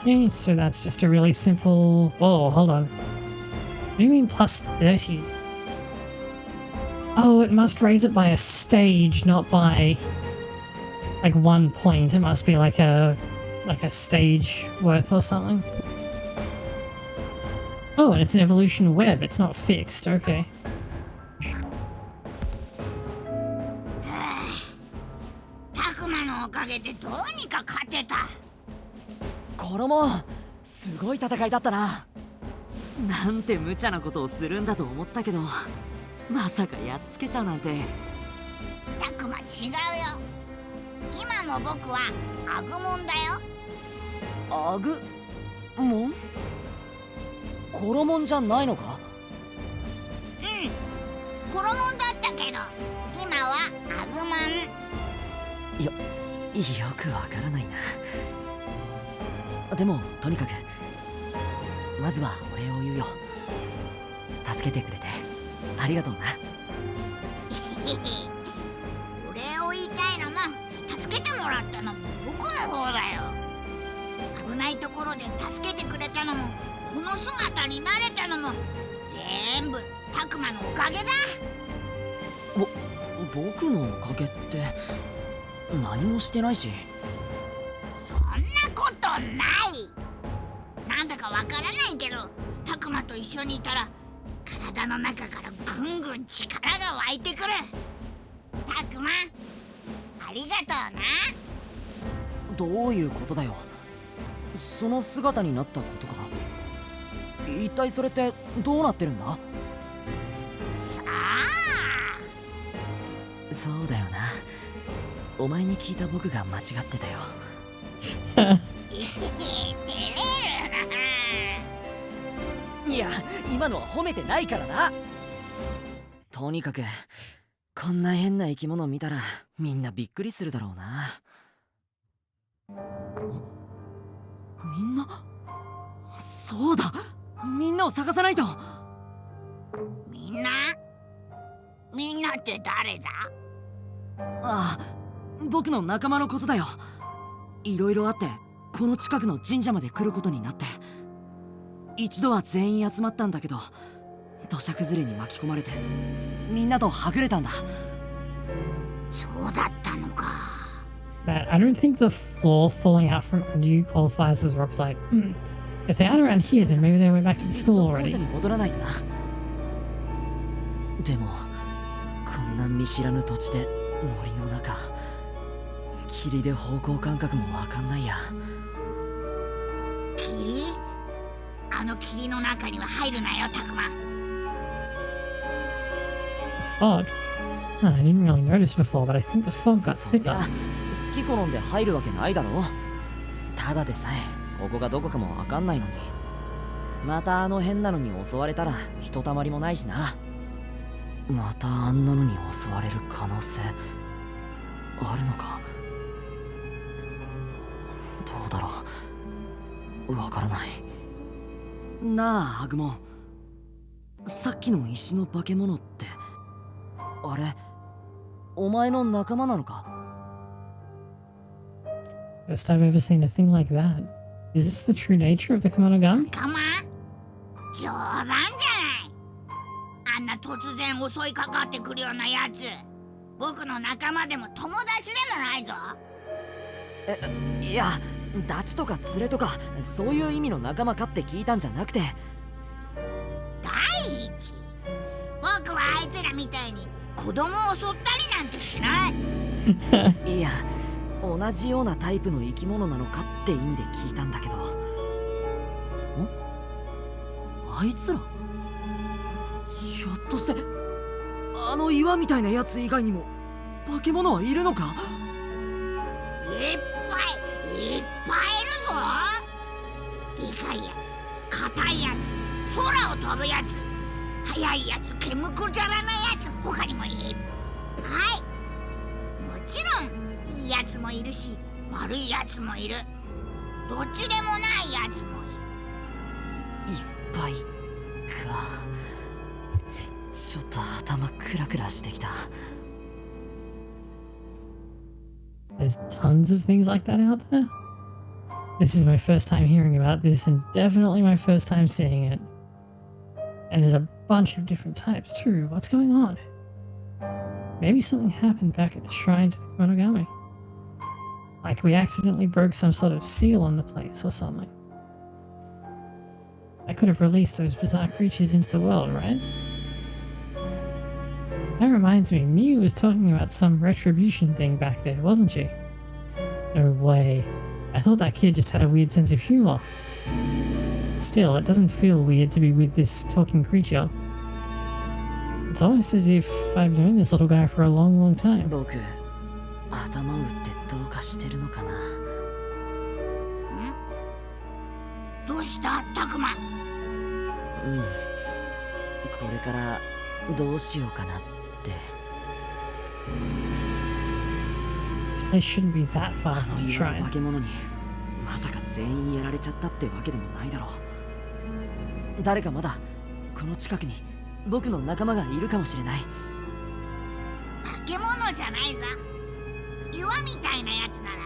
Okay, so that's just a really simple... Oh, hold on. What do you mean plus 30? Oh, it must raise it by a stage, not by like 1 point. It must be like a stage worth or something. Oh, and it's an evolution web. It's not fixed. Okay. タクマのおかげでどうにか勝てた。衣すごい戦いだったな。なんて無茶なことをするんだと思ったけど、まさかやっつけちゃうなんて。タクマ違うよ。今の僕はアグモンだよ。アグモン？コロモンじゃないのか？うん、コロモンだったけど今はアグモン。よくわからないな。でもとにかくまずはお礼を言うよ。助けてくれてありがとうな。お礼を言いたいのも助けてもらったのも僕の方だよ。危ないところで助けてくれたのもこの姿になれたのも全部タクマのおかげだ。僕のおかげって何もしてないし。そんなことない。なんだかわからないけどタクマと一緒にいたら体の中からぐんぐん力が湧いてくる。タクマありがとうな。どういうことだよ。その姿になったことか。一体それってどうなってるんだ？さあ、そうだよな。お前に聞いた僕が間違ってたよ。照れるな。いや、今のは褒めてないからな。とにかくこんな変な生き物見たらみんなびっくりするだろうな。みんな？そうだ、みんなを探さないと。みんなって誰だ？ああ、僕の仲間のことだよ。いろいろあってこの近くの神社まで来ることになって、一度は全員集まったんだけど土砂崩れに巻き込まれてみんなとはぐれたんだ。そうだったのか。But I don't think the floor falling out from under you qualifies as rock slide. If they aren't around here, then maybe they went back to the school 校 already. 舎に戻らないとな。でもこんな見知らぬ土地で森の中、霧で方向感覚もわかんないや。霧？あの霧の中には入るなよ、タクマ。Fog? Oh, I didn't really notice before, but I think the fog got そり thicker. ゃ好き好んで入るわけないだろ。ただでさえここがどこかもわかんないのに、またあの変なのに襲われたらひとたまりもないしな。またあんなのに襲われる可能性あるのか。どうだろう、わからない。なあアグモン、さっきの石の化け物ってあれお前の仲間なのか？ First I've ever seen a thing like that. Is this the true nature of the Kemonogami? 仲間？冗談じゃない。あんな突然襲いかかってくるようなやつ、僕の仲間でも友達でもないぞ。いや、ダチとか連れとかそういう意味の仲間かって聞いたんじゃなくて、第一、僕はあいつらみたいに子供を襲ったりなんてしない。いや、同じようなタイプの生き物なのかって意味で聞いたんだけど。あいつらひょっとしてあの岩みたいなやつ以外にも化け物はいるのか？いっぱいいるぞ。でかいやつ、硬いやつ、空を飛ぶやつ、速いやつ、毛むくじゃらなやつ、他にもいっぱい。もちろんいいやつもいるし悪いやつもいる。どっちでもないやつもいる。いっぱいか。ちょっと頭クラクラしてきた。There's tons of things like that out there? This is my first time hearing about this and definitely my first time seeing it. And there's a bunch of different types too. What's going on? Maybe something happened back at the shrine to the Kemonogami. Like we accidentally broke some sort of seal on the place or something. I could have released those bizarre creatures into the world, right? That reminds me, Miu was talking about some retribution thing back there, wasn't she? No way. I thought that kid just had a weird sense of humor. Still, it doesn't feel weird to be with this talking creature. It's almost as if I've known this little guy for a long, long time. 僕、頭打ってどうかしてるのかな。どうしたタクマ？これからどうしようかなって。This place shouldn't be that far from the shrine. 化け物にまさか全員やられちゃったってわけでもないだろう。誰かまだこの近くに僕の仲間がいるかもしれない。化け物じゃないさ。岩みたいなやつなら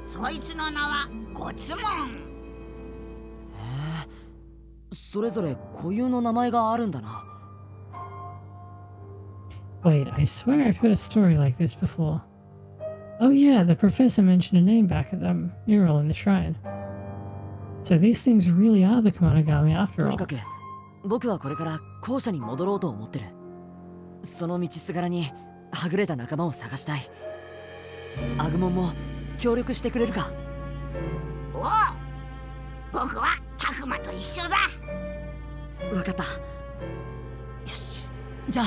そいつの名はゴツモン。それぞれ固有の名前があるんだな。Wait, I swear I've heard a story like this before. Oh yeah, the professor mentioned a name back at the mural in the shrine. So these things really are the Kemonogami after と all. にかく僕はこれから校舎に戻ろうと思ってる。その道すがらにはぐれた仲間を探したい。アグモンも協力してくれるか？おう、僕はタクマと一緒だ。わかった。よし、じゃあ。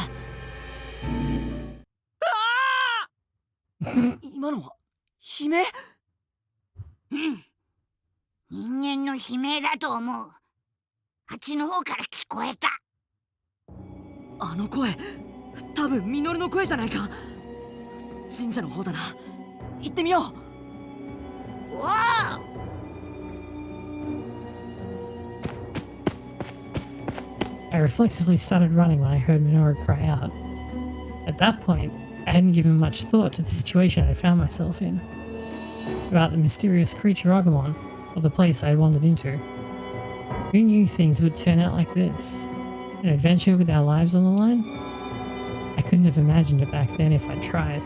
今のは悲鳴？人間の悲鳴だと思う。あっちの方から聞こえた。あの声、多分ミノルの声じゃないか。神社の方だな。行ってみよう。おお。I reflexively started running when I heard Minoru cry out. At that point, I hadn't given much thought to the situation I found myself in. About the mysterious creature Agumon, or the place I had wandered into. Who knew things would turn out like this? An adventure with our lives on the line? I couldn't have imagined it back then if I'd tried.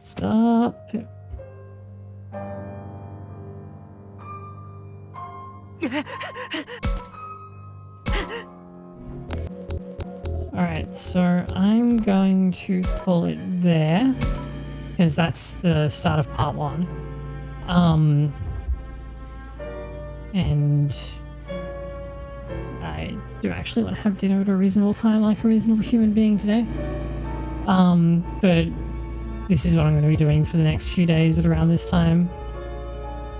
Stop. Alright, so I'm going to call it there, because that's the start of part 1. And I do actually want to have dinner at a reasonable time like a reasonable human being today. But this is what I'm going to be doing for the next few days at around this time.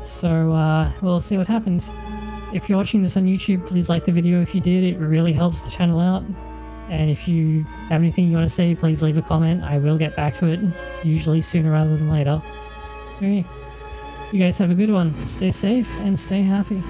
So, we'll see what happens. If you're watching this on YouTube, please like the video if you did, it really helps the channel out. And if you have anything you want to say, please leave a comment. I will get back to it, usually sooner rather than later. Okay. You guys have a good one. Stay safe and stay happy.